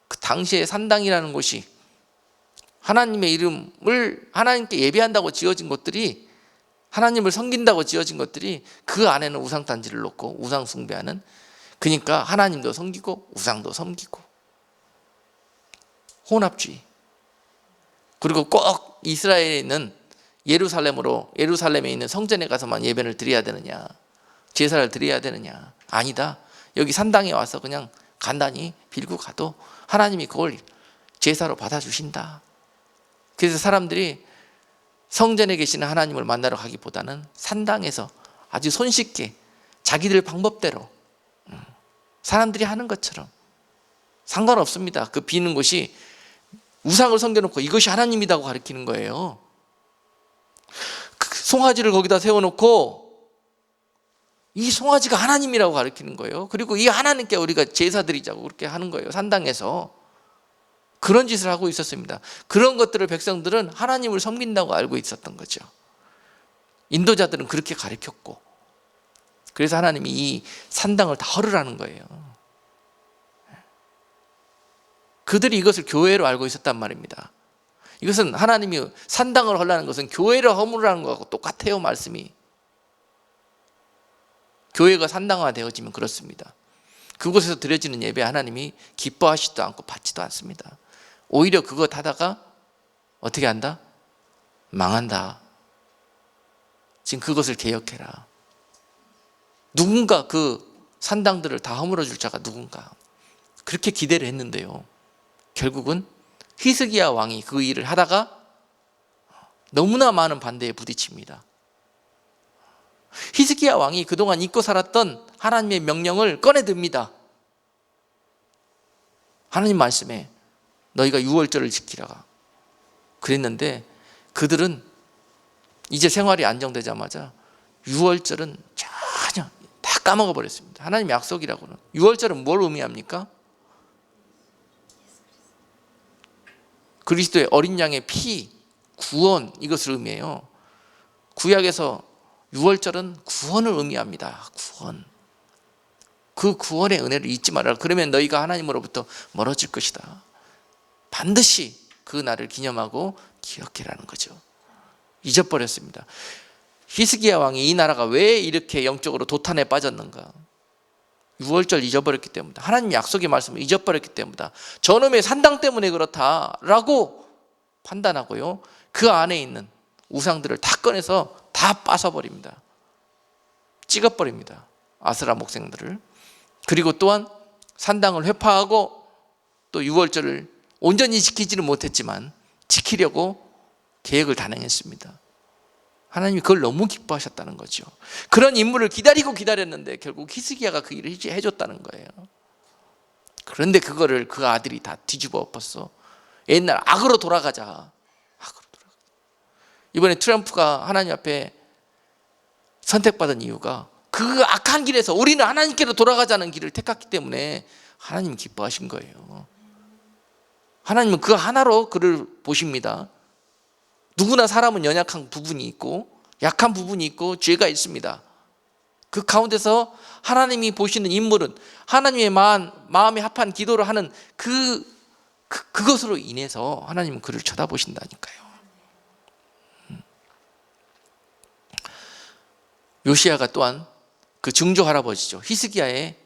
그 당시에 산당이라는 곳이 하나님의 이름을 하나님께 예배한다고 지어진 곳들이, 하나님을 섬긴다고 지어진 것들이 그 안에는 우상단지를 놓고 우상 숭배하는, 그러니까 하나님도 섬기고 우상도 섬기고 혼합주의. 그리고 꼭 이스라엘에 있는 예루살렘에 있는 성전에 가서만 예배를 드려야 되느냐, 제사를 드려야 되느냐? 아니다. 여기 산당에 와서 그냥 간단히 빌고 가도 하나님이 그걸 제사로 받아주신다. 그래서 사람들이 성전에 계시는 하나님을 만나러 가기보다는 산당에서 아주 손쉽게 자기들 방법대로 사람들이 하는 것처럼, 상관없습니다. 그 비는 곳이 우상을 섬겨놓고 이것이 하나님이라고 가르치는 거예요. 그 송아지를 거기다 세워놓고 이 송아지가 하나님이라고 가르치는 거예요. 그리고 이 하나님께 우리가 제사 드리자고 그렇게 하는 거예요. 산당에서 그런 짓을 하고 있었습니다. 그런 것들을 백성들은 하나님을 섬긴다고 알고 있었던 거죠. 인도자들은 그렇게 가르쳤고, 그래서 하나님이 이 산당을 다 헐으라는 거예요. 그들이 이것을 교회로 알고 있었단 말입니다. 이것은 하나님이 산당을 하려는 것은 교회를 허물으라는 것하고 똑같아요. 말씀이. 교회가 산당화되어지면 그렇습니다. 그곳에서 드려지는 예배 하나님이 기뻐하시지도 않고 받지도 않습니다. 오히려 그거 하다가 어떻게 한다? 망한다. 지금 그것을 개혁해라. 누군가 그 산당들을 다 허물어 줄 자가 누군가. 그렇게 기대를 했는데요, 결국은 히스기야 왕이 그 일을 하다가 너무나 많은 반대에 부딪힙니다. 히스기야 왕이 그동안 잊고 살았던 하나님의 명령을 꺼내듭니다. 하나님 말씀에 너희가 유월절을 지키라 그랬는데, 그들은 이제 생활이 안정되자마자 유월절은 전혀 다 까먹어 버렸습니다. 하나님 약속이라고는. 유월절은 뭘 의미합니까? 그리스도의 어린 양의 피, 구원, 이것을 의미해요. 구약에서 유월절은 구원을 의미합니다. 구원. 그 구원의 은혜를 잊지 말아라. 그러면 너희가 하나님으로부터 멀어질 것이다. 반드시 그 날을 기념하고 기억해라는 거죠. 잊어버렸습니다. 히스기야 왕이 이 나라가 왜 이렇게 영적으로 도탄에 빠졌는가? 유월절 잊어버렸기 때문이다. 하나님 약속의 말씀을 잊어버렸기 때문이다. 저놈의 산당 때문에 그렇다라고 판단하고요, 그 안에 있는 우상들을 다 꺼내서 다 빠서버립니다. 찍어버립니다. 아스라 목생들을. 그리고 또한 산당을 회파하고 또 유월절을 온전히 지키지는 못했지만 지키려고 계획을 단행했습니다. 하나님이 그걸 너무 기뻐하셨다는 거죠. 그런 인물을 기다렸는데 결국 히스기야가 그 일을 해줬다는 거예요. 그런데 그거를 그 아들이 다 뒤집어 엎었어. 옛날 악으로 돌아가자. 이번에 트럼프가 하나님 앞에 선택받은 이유가 그 악한 길에서 우리는 하나님께로 돌아가자는 길을 택했기 때문에 하나님이 기뻐하신 거예요. 하나님은 그 하나로 그를 보십니다. 누구나 사람은 연약한 부분이 있고 약한 부분이 있고 죄가 있습니다. 그 가운데서 하나님이 보시는 인물은 하나님의 마음에 합한 기도를 하는 그것으로 인해서 하나님은 그를 쳐다보신다니까요. 요시야가 또한 그 증조 할아버지죠, 히스기야의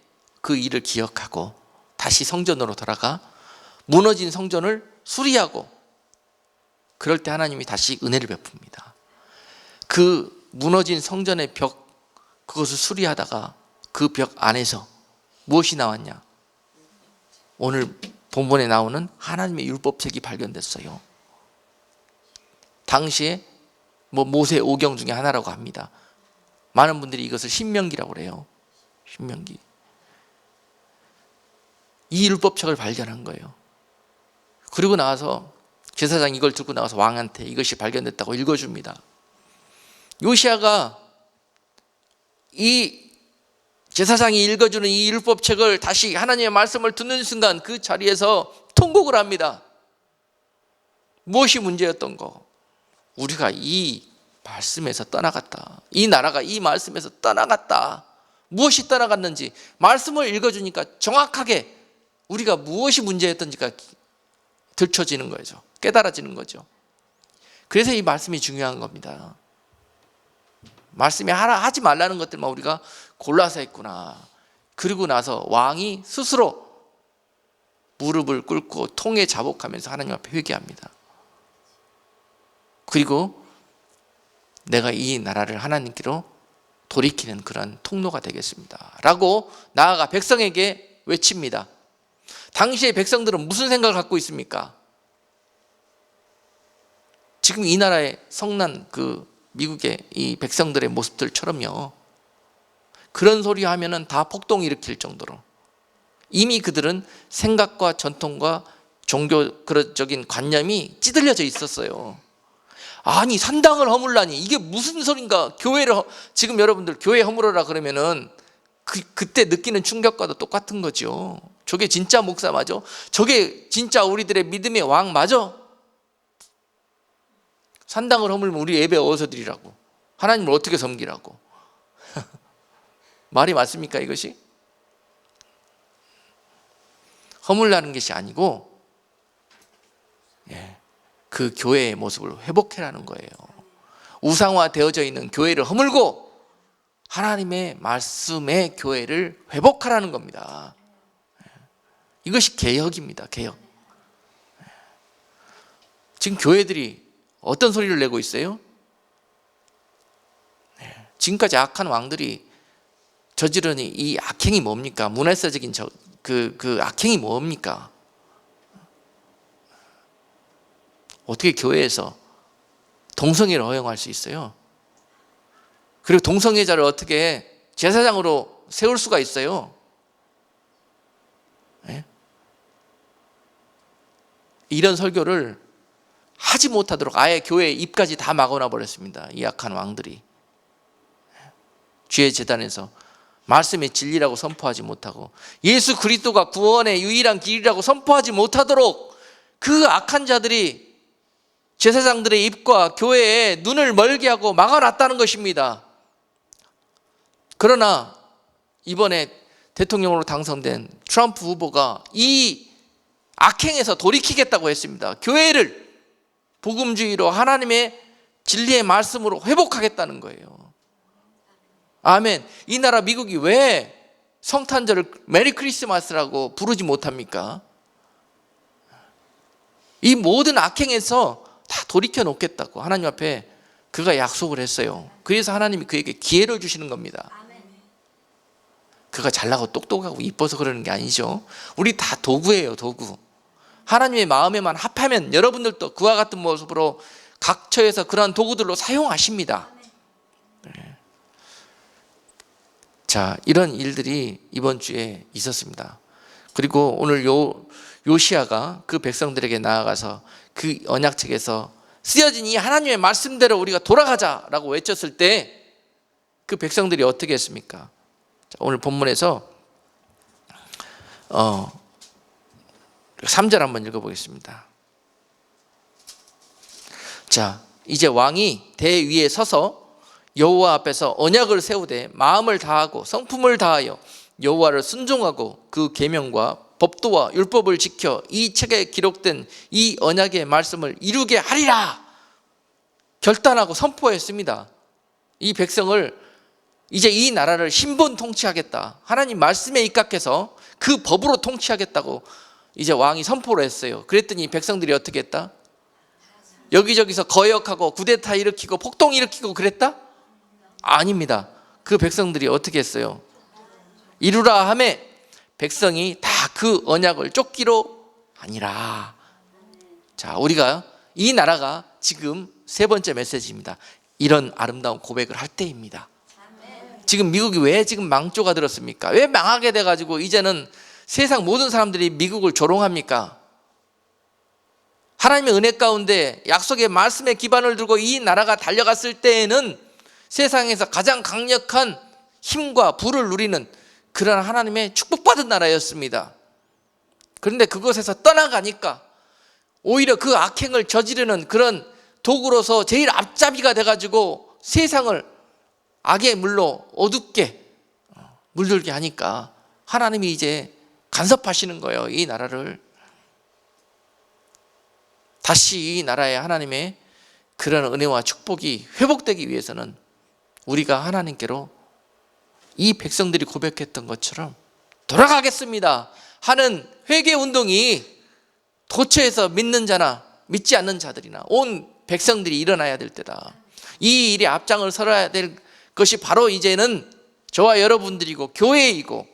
그 일을 기억하고 다시 성전으로 돌아가 무너진 성전을 수리하고, 그럴 때 하나님이 다시 은혜를 베풉니다. 그 무너진 성전의 벽, 그것을 수리하다가 그 벽 안에서 무엇이 나왔냐? 오늘 본문에 나오는 하나님의 율법책이 발견됐어요. 당시에 모세 오경 중에 하나라고 합니다. 많은 분들이 이것을 신명기라고 그래요. 신명기. 이 율법책을 발견한 거예요. 그리고 나와서 제사장이 이걸 들고 나와서 왕한테 이것이 발견됐다고 읽어줍니다. 요시야가 이 제사장이 읽어주는 이 율법책을 다시 하나님의 말씀을 듣는 순간 그 자리에서 통곡을 합니다. 무엇이 문제였던 거? 우리가 이 말씀에서 떠나갔다. 이 나라가 이 말씀에서 떠나갔다. 무엇이 떠나갔는지 말씀을 읽어주니까 정확하게 우리가 무엇이 문제였던지가 들춰지는 거죠. 깨달아지는 거죠. 그래서 이 말씀이 중요한 겁니다. 말씀이 하지 말라는 것들만 우리가 골라서 했구나. 그리고 나서 왕이 스스로 무릎을 꿇고 통에 자복하면서 하나님 앞에 회개합니다. 그리고 내가 이 나라를 하나님께로 돌이키는 그런 통로가 되겠습니다 라고 나아가 백성에게 외칩니다. 당시의 백성들은 무슨 생각을 갖고 있습니까? 지금 이 나라의 성난 미국의 이 백성들의 모습들처럼요, 그런 소리 하면은 다 폭동 일으킬 정도로 이미 그들은 생각과 전통과 종교적인 관념이 찌들려져 있었어요. 아니, 산당을 허물라니 이게 무슨 소린가? 지금 여러분들 교회 허물어라 그러면은 그때 느끼는 충격과도 똑같은 거죠. 저게 진짜 목사 맞아? 저게 진짜 우리들의 믿음의 왕 맞아? 산당을 허물면 우리 예배 어디서 드리라고? 하나님을 어떻게 섬기라고? 말이 맞습니까 이것이? 허물라는 것이 아니고 그 교회의 모습을 회복해라는 거예요. 우상화되어져 있는 교회를 허물고 하나님의 말씀의 교회를 회복하라는 겁니다. 이것이 개혁입니다. 개혁. 지금 교회들이 어떤 소리를 내고 있어요? 지금까지 악한 왕들이 저지른 이 악행이 뭡니까? 문화사적인 그 악행이 뭡니까? 어떻게 교회에서 동성애를 허용할 수 있어요? 그리고 동성애자를 어떻게 제사장으로 세울 수가 있어요? 네? 이런 설교를 하지 못하도록 아예 교회의 입까지 다 막아놔 버렸습니다. 이 악한 왕들이. 주의 제단에서 말씀의 진리라고 선포하지 못하고 예수 그리스도가 구원의 유일한 길이라고 선포하지 못하도록 그 악한 자들이 제사장들의 입과 교회의 눈을 멀게 하고 막아놨다는 것입니다. 그러나 이번에 대통령으로 당선된 트럼프 후보가 이 악행에서 돌이키겠다고 했습니다. 교회를 복음주의로 하나님의 진리의 말씀으로 회복하겠다는 거예요. 아멘. 이 나라 미국이 왜 성탄절을 메리 크리스마스라고 부르지 못합니까? 이 모든 악행에서 다 돌이켜 놓겠다고 하나님 앞에 그가 약속을 했어요. 그래서 하나님이 그에게 기회를 주시는 겁니다. 그가 잘나고 똑똑하고 이뻐서 그러는 게 아니죠. 우리 다 도구예요. 도구. 하나님의 마음에만 합하면 여러분들도 그와 같은 모습으로 각처에서 그러한 도구들로 사용하십니다. 자, 이런 일들이 이번 주에 있었습니다. 그리고 오늘 요시야가 그 백성들에게 나아가서 그 언약책에서 쓰여진 이 하나님의 말씀대로 우리가 돌아가자라고 외쳤을 때 그 백성들이 어떻게 했습니까? 자, 오늘 본문에서 3절 한번 읽어보겠습니다. 자, 이제 왕이 대 위에 서서 여호와 앞에서 언약을 세우되 마음을 다하고 성품을 다하여 여호와를 순종하고 그 계명과 법도와 율법을 지켜 이 책에 기록된 이 언약의 말씀을 이루게 하리라 결단하고 선포했습니다. 이 백성을 이제 이 나라를 신분 통치하겠다, 하나님 말씀에 입각해서 그 법으로 통치하겠다고 이제 왕이 선포를 했어요. 그랬더니 백성들이 어떻게 했다? 여기저기서 거역하고 쿠데타 일으키고 폭동 일으키고 그랬다? 아닙니다. 그 백성들이 어떻게 했어요? 이루라 하매 백성이 다 그 언약을 쫓기로 하니라. 자, 우리가 이 나라가 지금 세 번째 메시지입니다. 이런 아름다운 고백을 할 때입니다. 지금 미국이 왜 지금 망조가 들었습니까? 왜 망하게 돼가지고 이제는 세상 모든 사람들이 미국을 조롱합니까? 하나님의 은혜 가운데 약속의 말씀에 기반을 두고 이 나라가 달려갔을 때에는 세상에서 가장 강력한 힘과 부를 누리는 그런 하나님의 축복받은 나라였습니다. 그런데 그것에서 떠나가니까 오히려 그 악행을 저지르는 그런 도구로서 제일 앞잡이가 돼가지고 세상을 악의 물로 어둡게 물들게 하니까 하나님이 이제 간섭하시는 거예요. 이 나라를 다시 이 나라에 하나님의 그런 은혜와 축복이 회복되기 위해서는 우리가 하나님께로 이 백성들이 고백했던 것처럼 돌아가겠습니다 하는 회개 운동이 도처에서 믿는 자나 믿지 않는 자들이나 온 백성들이 일어나야 될 때다. 이 일에 앞장을 서야 될 것이 바로 이제는 저와 여러분들이고 교회이고,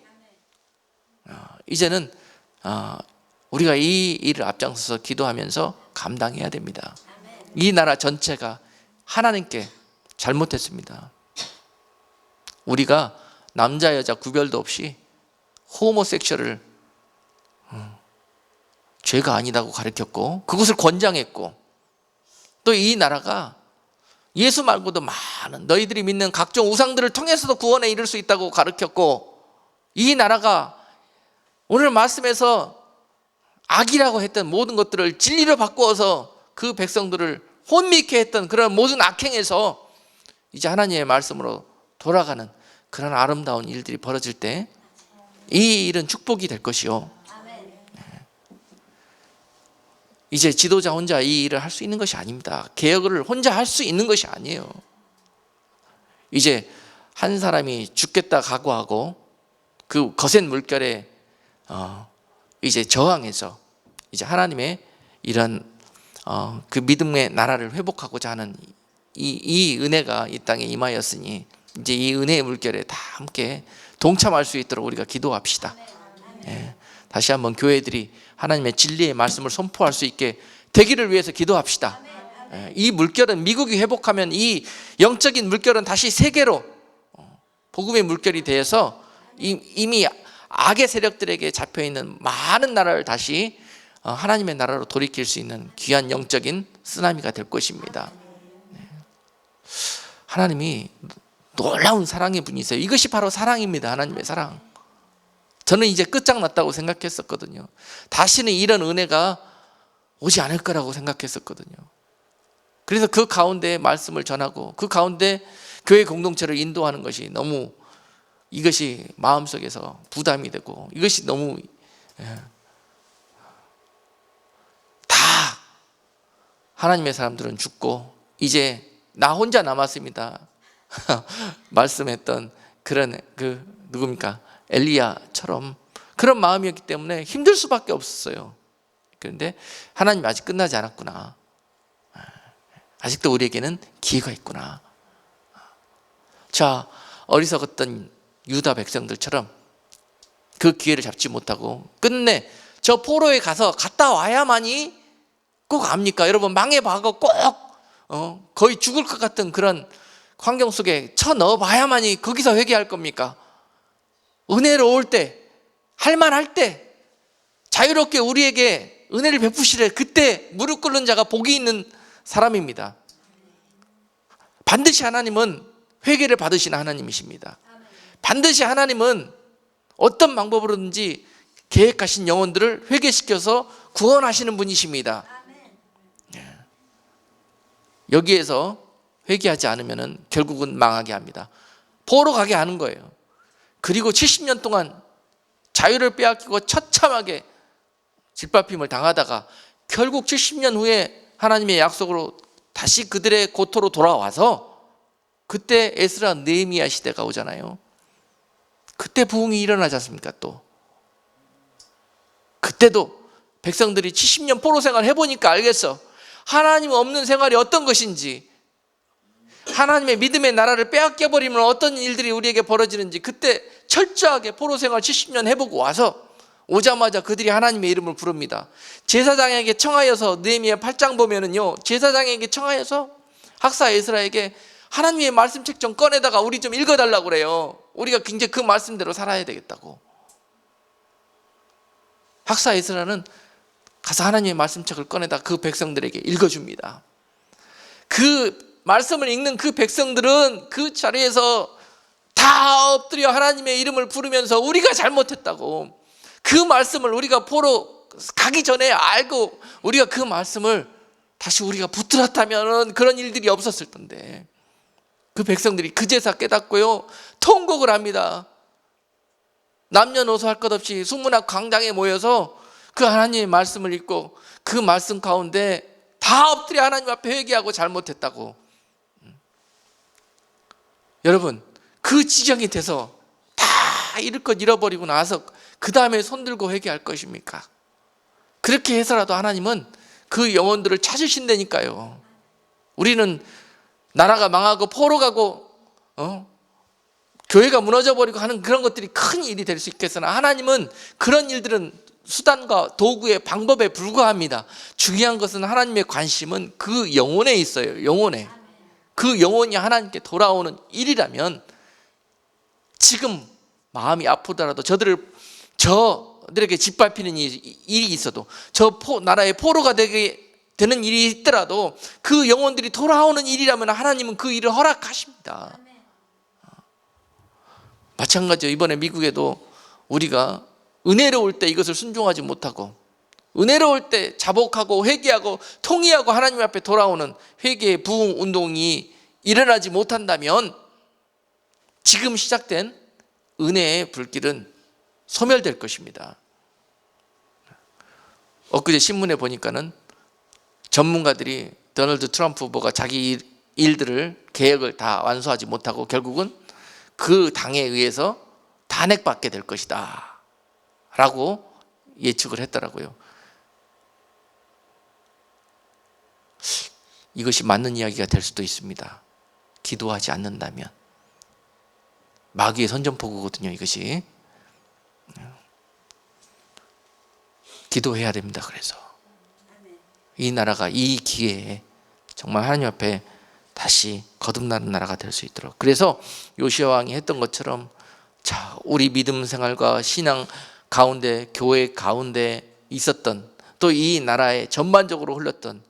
이제는 우리가 이 일을 앞장서서 기도하면서 감당해야 됩니다. 이 나라 전체가 하나님께 잘못했습니다. 우리가 남자 여자 구별도 없이 호모섹슈얼을 죄가 아니다고 가르쳤고 그것을 권장했고, 또 이 나라가 예수 말고도 많은 너희들이 믿는 각종 우상들을 통해서도 구원에 이를 수 있다고 가르쳤고, 이 나라가 오늘 말씀에서 악이라고 했던 모든 것들을 진리로 바꾸어서 그 백성들을 혼미케 했던 그런 모든 악행에서 이제 하나님의 말씀으로 돌아가는 그런 아름다운 일들이 벌어질 때 이 일은 축복이 될 것이요, 이제 지도자 혼자 이 일을 할 수 있는 것이 아닙니다. 개혁을 혼자 할 수 있는 것이 아니에요. 이제 한 사람이 죽겠다 각오하고 그 거센 물결에 이제 저항해서 이제 하나님의 이런 그 믿음의 나라를 회복하고자 하는 이 은혜가 이 땅에 임하였으니 이제 이 은혜의 물결에 다 함께 동참할 수 있도록 우리가 기도합시다. 예. 다시 한번 교회들이 하나님의 진리의 말씀을 선포할 수 있게 되기를 위해서 기도합시다. 예. 이 물결은 미국이 회복하면 이 영적인 물결은 다시 세계로 복음의 물결이 되어서 이미 악의 세력들에게 잡혀있는 많은 나라를 다시 하나님의 나라로 돌이킬 수 있는 귀한 영적인 쓰나미가 될 것입니다. 하나님이 놀라운 사랑의 분이세요. 이것이 바로 사랑입니다. 하나님의 사랑. 저는 이제 끝장났다고 생각했었거든요. 다시는 이런 은혜가 오지 않을 거라고 생각했었거든요. 그래서 그 가운데 말씀을 전하고 그 가운데 교회 공동체를 인도하는 것이 너무 이것이 마음속에서 부담이 되고 이것이 너무 다 하나님의 사람들은 죽고 이제 나 혼자 남았습니다. 말씀했던 그런 누굽니까? 엘리야처럼 그런 마음이었기 때문에 힘들 수밖에 없었어요. 그런데 하나님이 아직 끝나지 않았구나. 아직도 우리에게는 기회가 있구나. 자, 어리석었던 유다 백성들처럼 그 기회를 잡지 못하고 끝내 저 포로에 갔다 와야만이 꼭 압니까? 여러분 망해봐고 꼭 거의 죽을 것 같은 그런 환경 속에 쳐넣어 봐야만이 거기서 회개할 겁니까? 은혜로울 때, 할만할 때 자유롭게 우리에게 은혜를 베푸시래. 그때 무릎 꿇는 자가 복이 있는 사람입니다. 반드시 하나님은 회개를 받으시는 하나님이십니다. 반드시 하나님은 어떤 방법으로든지 계획하신 영혼들을 회개시켜서 구원하시는 분이십니다. 여기에서 회개하지 않으면 결국은 망하게 합니다. 포로 가게 하는 거예요. 그리고 70년 동안 자유를 빼앗기고 처참하게 짓밟힘을 당하다가 결국 70년 후에 하나님의 약속으로 다시 그들의 고토로 돌아와서 그때 에스라 느헤미야 시대가 오잖아요. 그때 부흥이 일어나지 않습니까? 또 그때도 백성들이 70년 포로 생활 해보니까 알겠어. 하나님 없는 생활이 어떤 것인지, 하나님의 믿음의 나라를 빼앗겨버리면 어떤 일들이 우리에게 벌어지는지 그때 철저하게 포로 생활 70년 해보고 와서 오자마자 그들이 하나님의 이름을 부릅니다. 제사장에게 청하여서 느헤미야 8장 보면은요, 제사장에게 청하여서 학사 에스라에게 하나님의 말씀책 좀 꺼내다가 우리 좀 읽어달라고 그래요. 우리가 굉장히 그 말씀대로 살아야 되겠다고. 학사 에스라는 가서 하나님의 말씀책을 꺼내다 그 백성들에게 읽어줍니다. 그 말씀을 읽는 그 백성들은 그 자리에서 다 엎드려 하나님의 이름을 부르면서 우리가 잘못했다고, 그 말씀을 우리가 포로 가기 전에 알고 우리가 그 말씀을 다시 우리가 붙들었다면 그런 일들이 없었을 텐데, 그 백성들이 그제서 깨닫고요 통곡을 합니다. 남녀노소 할 것 없이 수문학 광장에 모여서 그 하나님의 말씀을 읽고 그 말씀 가운데 다 엎드려 하나님 앞에 회개하고 잘못했다고. 여러분, 그 지경이 돼서 다 잃을 것 잃어버리고 나서 그 다음에 손들고 회개할 것입니까? 그렇게 해서라도 하나님은 그 영혼들을 찾으신다니까요. 우리는 나라가 망하고 포로 가고 교회가 무너져버리고 하는 그런 것들이 큰 일이 될 수 있겠으나 하나님은 그런 일들은 수단과 도구의 방법에 불과합니다. 중요한 것은 하나님의 관심은 그 영혼에 있어요. 영혼에. 그 영혼이 하나님께 돌아오는 일이라면 지금 마음이 아프더라도 저들에게 짓밟히는 일이 있어도 나라의 포로가 되는 일이 있더라도 그 영혼들이 돌아오는 일이라면 하나님은 그 일을 허락하십니다. 마찬가지로 이번에 미국에도 우리가 은혜로울 때 이것을 순종하지 못하고 은혜로울 때 자복하고 회개하고 통회하고 하나님 앞에 돌아오는 회개의 부흥 운동이 일어나지 못한다면 지금 시작된 은혜의 불길은 소멸될 것입니다. 엊그제 신문에 보니까는 전문가들이 도널드 트럼프 후보가 자기 일들을 계획을 다 완수하지 못하고 결국은 그 당에 의해서 탄핵받게 될 것이다 라고 예측을 했더라고요. 이것이 맞는 이야기가 될 수도 있습니다. 기도하지 않는다면. 마귀의 선전포고거든요, 이것이. 기도해야 됩니다. 그래서 이 나라가 이 기회에 정말 하나님 앞에 다시 거듭나는 나라가 될 수 있도록. 그래서 요시야 왕이 했던 것처럼, 자, 우리 믿음 생활과 신앙 가운데, 교회 가운데 있었던, 또 이 나라에 전반적으로 흘렀던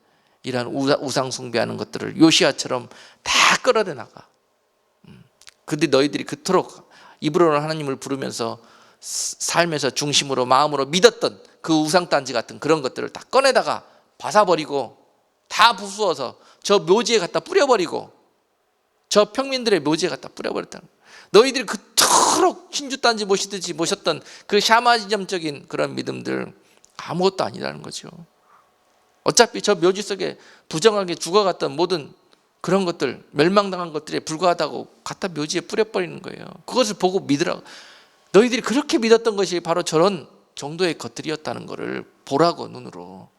이러한 우상 숭배하는 것들을 요시야처럼 다 끌어내 나가. 근데 너희들이 그토록 입으로는 하나님을 부르면서 삶에서 중심으로 마음으로 믿었던 그 우상단지 같은 그런 것들을 다 꺼내다가 벗어버리고 다 부수어서 저 묘지에 갖다 뿌려버리고, 저 평민들의 묘지에 갖다 뿌려버렸다는 거예요. 너희들이 그토록 신주단지 모시듯이 모셨던 그 샤머니즘적인 그런 믿음들 아무것도 아니라는 거죠. 어차피 저 묘지 속에 부정하게 죽어갔던 모든 그런 것들, 멸망당한 것들에 불과하다고 갖다 묘지에 뿌려버리는 거예요. 그것을 보고 믿으라고. 너희들이 그렇게 믿었던 것이 바로 저런 정도의 것들이었다는 것을 보라고, 눈으로.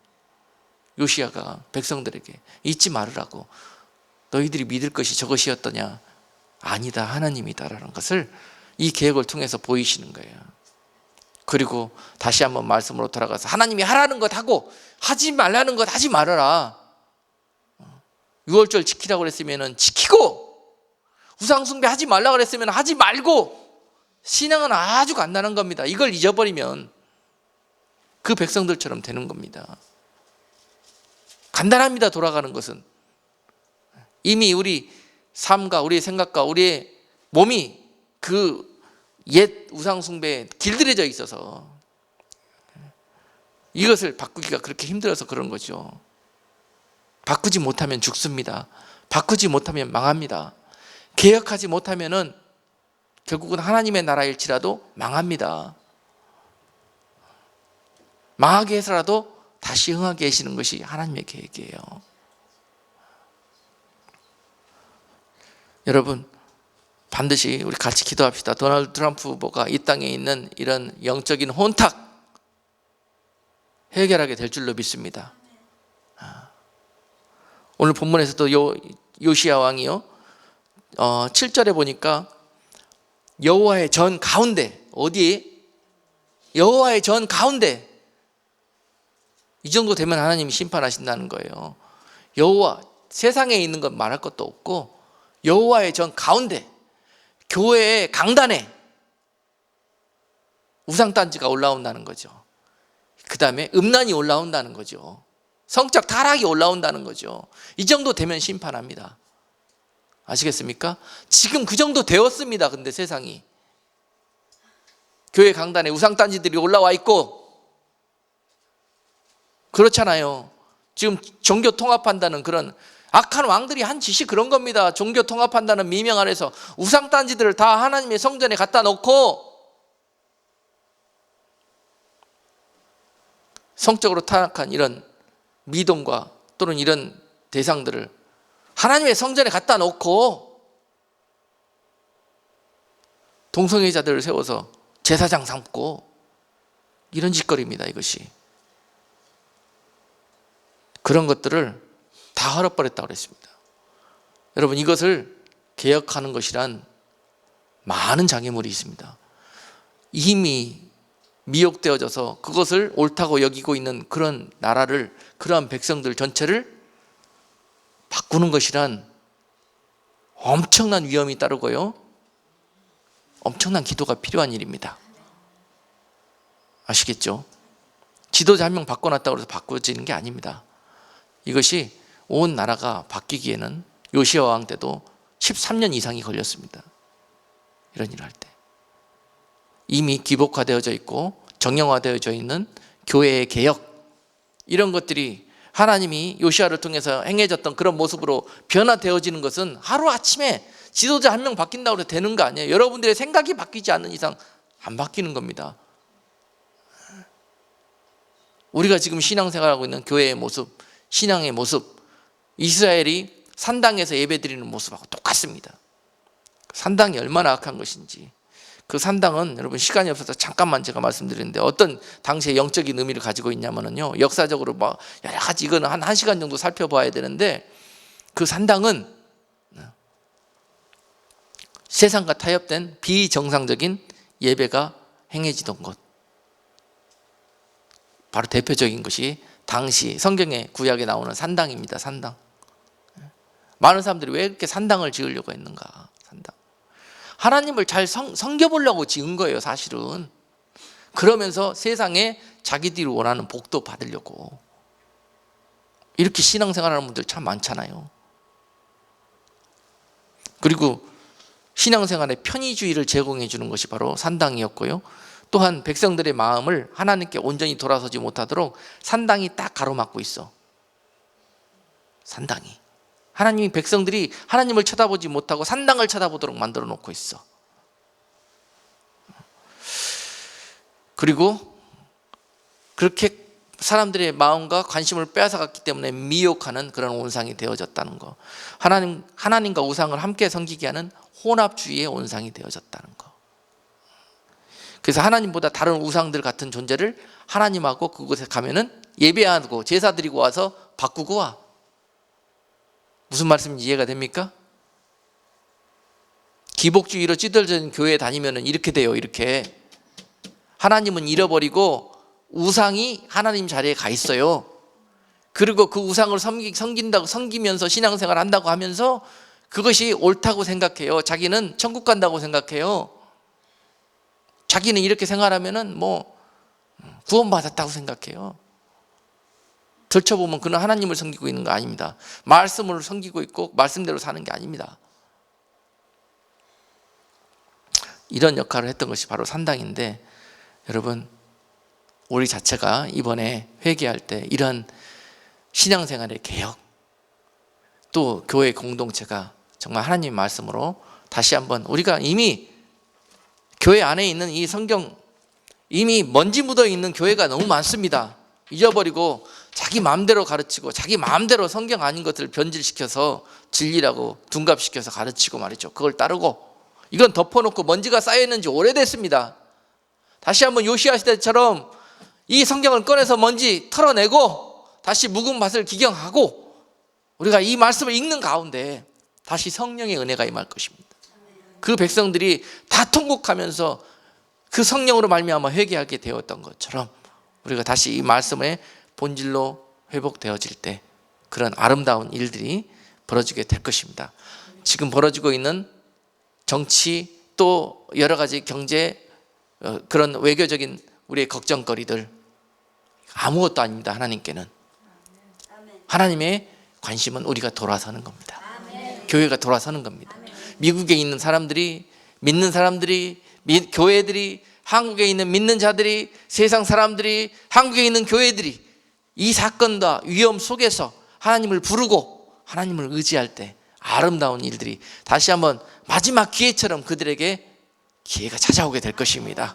요시야가 백성들에게 잊지 말으라고. 너희들이 믿을 것이 저것이었더냐? 아니다, 하나님이다라는 것을 이 계획을 통해서 보이시는 거예요. 그리고 다시 한번 말씀으로 돌아가서 하나님이 하라는 것 하고 하지 말라는 것 하지 말아라. 6월절 지키라고 그랬으면 지키고, 우상숭배 하지 말라고 그랬으면 하지 말고. 신앙은 아주 간단한 겁니다. 이걸 잊어버리면 그 백성들처럼 되는 겁니다. 간단합니다. 돌아가는 것은 이미 우리 삶과 우리의 생각과 우리의 몸이 그 옛 우상숭배에 길들여져 있어서 이것을 바꾸기가 그렇게 힘들어서 그런 거죠. 바꾸지 못하면 죽습니다. 바꾸지 못하면 망합니다. 개혁하지 못하면은 결국은 하나님의 나라일지라도 망합니다. 망하게 해서라도 다시 흥하게 하시는 것이 하나님의 계획이에요. 여러분, 반드시 우리 같이 기도합시다. 도널드 트럼프 후보가 이 땅에 있는 이런 영적인 혼탁 해결하게 될 줄로 믿습니다. 오늘 본문에서도 요시야 왕이요, 7절에 보니까 여호와의 전 가운데, 어디에? 여호와의 전 가운데. 이 정도 되면 하나님이 심판하신다는 거예요. 여호와, 세상에 있는 건 말할 것도 없고 여호와의 전 가운데, 교회의 강단에 우상단지가 올라온다는 거죠. 그 다음에 음란이 올라온다는 거죠. 성적 타락이 올라온다는 거죠. 이 정도 되면 심판합니다. 아시겠습니까? 지금 그 정도 되었습니다. 근데 세상이 교회 강단에 우상단지들이 올라와 있고, 그렇잖아요. 지금 종교 통합한다는 그런 악한 왕들이 한 짓이 그런 겁니다. 종교 통합한다는 미명 아래서 우상단지들을 다 하나님의 성전에 갖다 놓고 성적으로 타락한 이런 미dom과 또는 이런 대상들을 하나님의 성전에 갖다 놓고 동성애자들을 세워서 제사장 삼고 이런 짓거리입니다. 이것이. 그런 것들을 다 헐어버렸다고 그랬습니다. 여러분, 이것을 개혁하는 것이란 많은 장애물이 있습니다. 이미 미혹되어져서 그것을 옳다고 여기고 있는 그런 나라를, 그러한 백성들 전체를 바꾸는 것이란 엄청난 위험이 따르고요, 엄청난 기도가 필요한 일입니다. 아시겠죠? 지도자 한 명 바꿔놨다고 해서 바꿔지는 게 아닙니다. 이것이 온 나라가 바뀌기에는 요시야 왕 때도 13년 이상이 걸렸습니다. 이런 일을 할 때. 이미 기복화되어져 있고 정형화되어져 있는 교회의 개혁, 이런 것들이 하나님이 요시야를 통해서 행해졌던 그런 모습으로 변화되어지는 것은 하루아침에 지도자 한 명 바뀐다고 해서 되는 거 아니에요. 여러분들의 생각이 바뀌지 않는 이상 안 바뀌는 겁니다. 우리가 지금 신앙생활하고 있는 교회의 모습, 신앙의 모습, 이스라엘이 산당에서 예배드리는 모습하고 똑같습니다. 산당이 얼마나 악한 것인지. 그 산당은 여러분 시간이 없어서 잠깐만 제가 말씀드리는데 어떤 당시의 영적인 의미를 가지고 있냐면요, 역사적으로 뭐 여러 가지 이거는 한 1시간 정도 살펴봐야 되는데, 그 산당은 세상과 타협된 비정상적인 예배가 행해지던 곳, 바로 대표적인 것이 당시 성경의 구약에 나오는 산당입니다. 산당. 많은 사람들이 왜 이렇게 산당을 지으려고 했는가? 산당. 하나님을 잘 섬겨보려고 지은 거예요, 사실은. 그러면서 세상에 자기들이 원하는 복도 받으려고. 이렇게 신앙생활하는 분들 참 많잖아요. 그리고 신앙생활의 편의주의를 제공해 주는 것이 바로 산당이었고요. 또한 백성들의 마음을 하나님께 온전히 돌아서지 못하도록 산당이 딱 가로막고 있어. 산당이. 하나님이 백성들이 하나님을 쳐다보지 못하고 산당을 쳐다보도록 만들어 놓고 있어. 그리고 그렇게 사람들의 마음과 관심을 빼앗아갔기 때문에 미혹하는 그런 온상이 되어졌다는 거. 하나님과 우상을 함께 섬기게 하는 혼합주의의 온상이 되어졌다는 거. 그래서 하나님보다 다른 우상들 같은 존재를 하나님하고 그곳에 가면은 예배하고 제사 드리고 와서 바꾸고 와. 무슨 말씀인지 이해가 됩니까? 기복주의로 찌들어진 교회에 다니면은 이렇게 돼요. 이렇게 하나님은 잃어버리고 우상이 하나님 자리에 가 있어요. 그리고 그 우상을 섬기면서 신앙생활 한다고 하면서 그것이 옳다고 생각해요. 자기는 천국 간다고 생각해요. 자기는 이렇게 생활하면은 뭐 구원받았다고 생각해요. 들춰보면 그는 하나님을 섬기고 있는 거 아닙니다. 말씀을 섬기고 있고 말씀대로 사는 게 아닙니다. 이런 역할을 했던 것이 바로 산당인데, 여러분 우리 자체가 이번에 회개할 때 이런 신앙생활의 개혁, 또 교회 공동체가 정말 하나님의 말씀으로 다시 한번, 우리가 이미 교회 안에 있는 이 성경, 이미 먼지 묻어 있는 교회가 너무 많습니다. 잊어버리고 자기 마음대로 가르치고 자기 마음대로 성경 아닌 것들을 변질시켜서 진리라고 둔갑시켜서 가르치고 말이죠. 그걸 따르고 이건 덮어놓고 먼지가 쌓여있는 지 오래됐습니다. 다시 한번 요시야 시대처럼 이 성경을 꺼내서 먼지 털어내고 다시 묵은 밭을 기경하고 우리가 이 말씀을 읽는 가운데 다시 성령의 은혜가 임할 것입니다. 그 백성들이 다 통곡하면서 그 성령으로 말미암아 회개하게 되었던 것처럼 우리가 다시 이 말씀의 본질로 회복되어질 때 그런 아름다운 일들이 벌어지게 될 것입니다. 지금 벌어지고 있는 정치, 또 여러 가지 경제, 그런 외교적인 우리의 걱정거리들 아무것도 아닙니다. 하나님께는. 하나님의 관심은 우리가 돌아서는 겁니다. 교회가 돌아서는 겁니다. 미국에 있는 사람들이, 믿는 사람들이, 교회들이, 한국에 있는 믿는 자들이, 세상 사람들이, 한국에 있는 교회들이 이 사건과 위험 속에서 하나님을 부르고 하나님을 의지할 때 아름다운 일들이 다시 한번 마지막 기회처럼 그들에게 기회가 찾아오게 될 것입니다.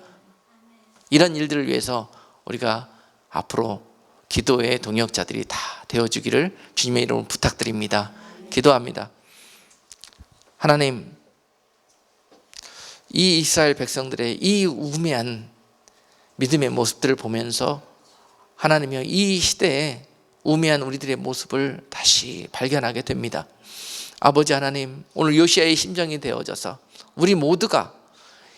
이런 일들을 위해서 우리가 앞으로 기도의 동역자들이 다 되어주기를 주님의 이름으로 부탁드립니다. 기도합니다. 하나님, 이 이스라엘 백성들의 이 우매한 믿음의 모습들을 보면서 하나님이여, 이 시대에 우매한 우리들의 모습을 다시 발견하게 됩니다. 아버지 하나님, 오늘 요시야의 심정이 되어져서 우리 모두가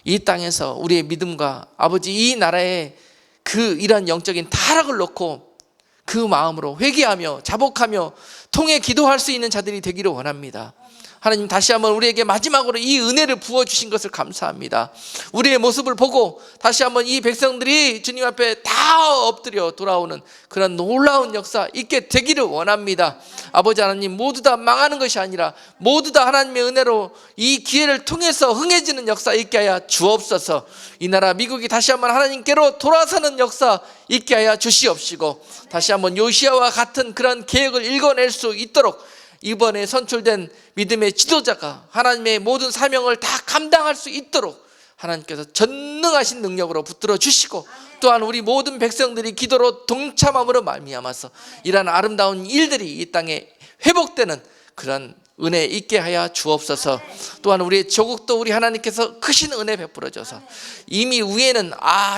이 땅에서 우리의 믿음과 아버지 이 나라의 그 이러한 영적인 타락을 놓고 그 마음으로 회개하며 자복하며 통해 기도할 수 있는 자들이 되기를 원합니다. 하나님, 다시 한번 우리에게 마지막으로 이 은혜를 부어주신 것을 감사합니다. 우리의 모습을 보고 다시 한번 이 백성들이 주님 앞에 다 엎드려 돌아오는 그런 놀라운 역사 있게 되기를 원합니다. 아버지 하나님, 모두 다 망하는 것이 아니라 모두 다 하나님의 은혜로 이 기회를 통해서 흥해지는 역사 있게 하여 주옵소서. 이 나라 미국이 다시 한번 하나님께로 돌아서는 역사 있게 하여 주시옵시고, 다시 한번 요시야와 같은 그런 계획을 읽어낼 수 있도록 이번에 선출된 믿음의 지도자가 하나님의 모든 사명을 다 감당할 수 있도록 하나님께서 전능하신 능력으로 붙들어 주시고 또한 우리 모든 백성들이 기도로 동참함으로 말미암아서 이러한 아름다운 일들이 이 땅에 회복되는 그런 은혜 있게 하여 주옵소서. 또한 우리의 조국도 우리 하나님께서 크신 은혜 베풀어 줘서 이미 위에는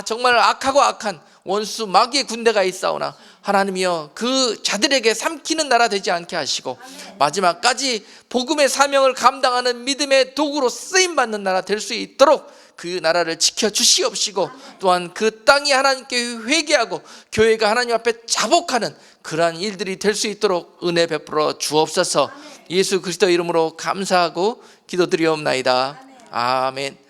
정말 악하고 악한 원수 마귀의 군대가 있사오나 하나님이여 그 자들에게 삼키는 나라 되지 않게 하시고 마지막까지 복음의 사명을 감당하는 믿음의 도구로 쓰임받는 나라 될 수 있도록 그 나라를 지켜주시옵시고 또한 그 땅이 하나님께 회개하고 교회가 하나님 앞에 자복하는 그러한 일들이 될 수 있도록 은혜 베풀어 주옵소서. 예수 그리스도 이름으로 감사하고 기도드리옵나이다. 아멘.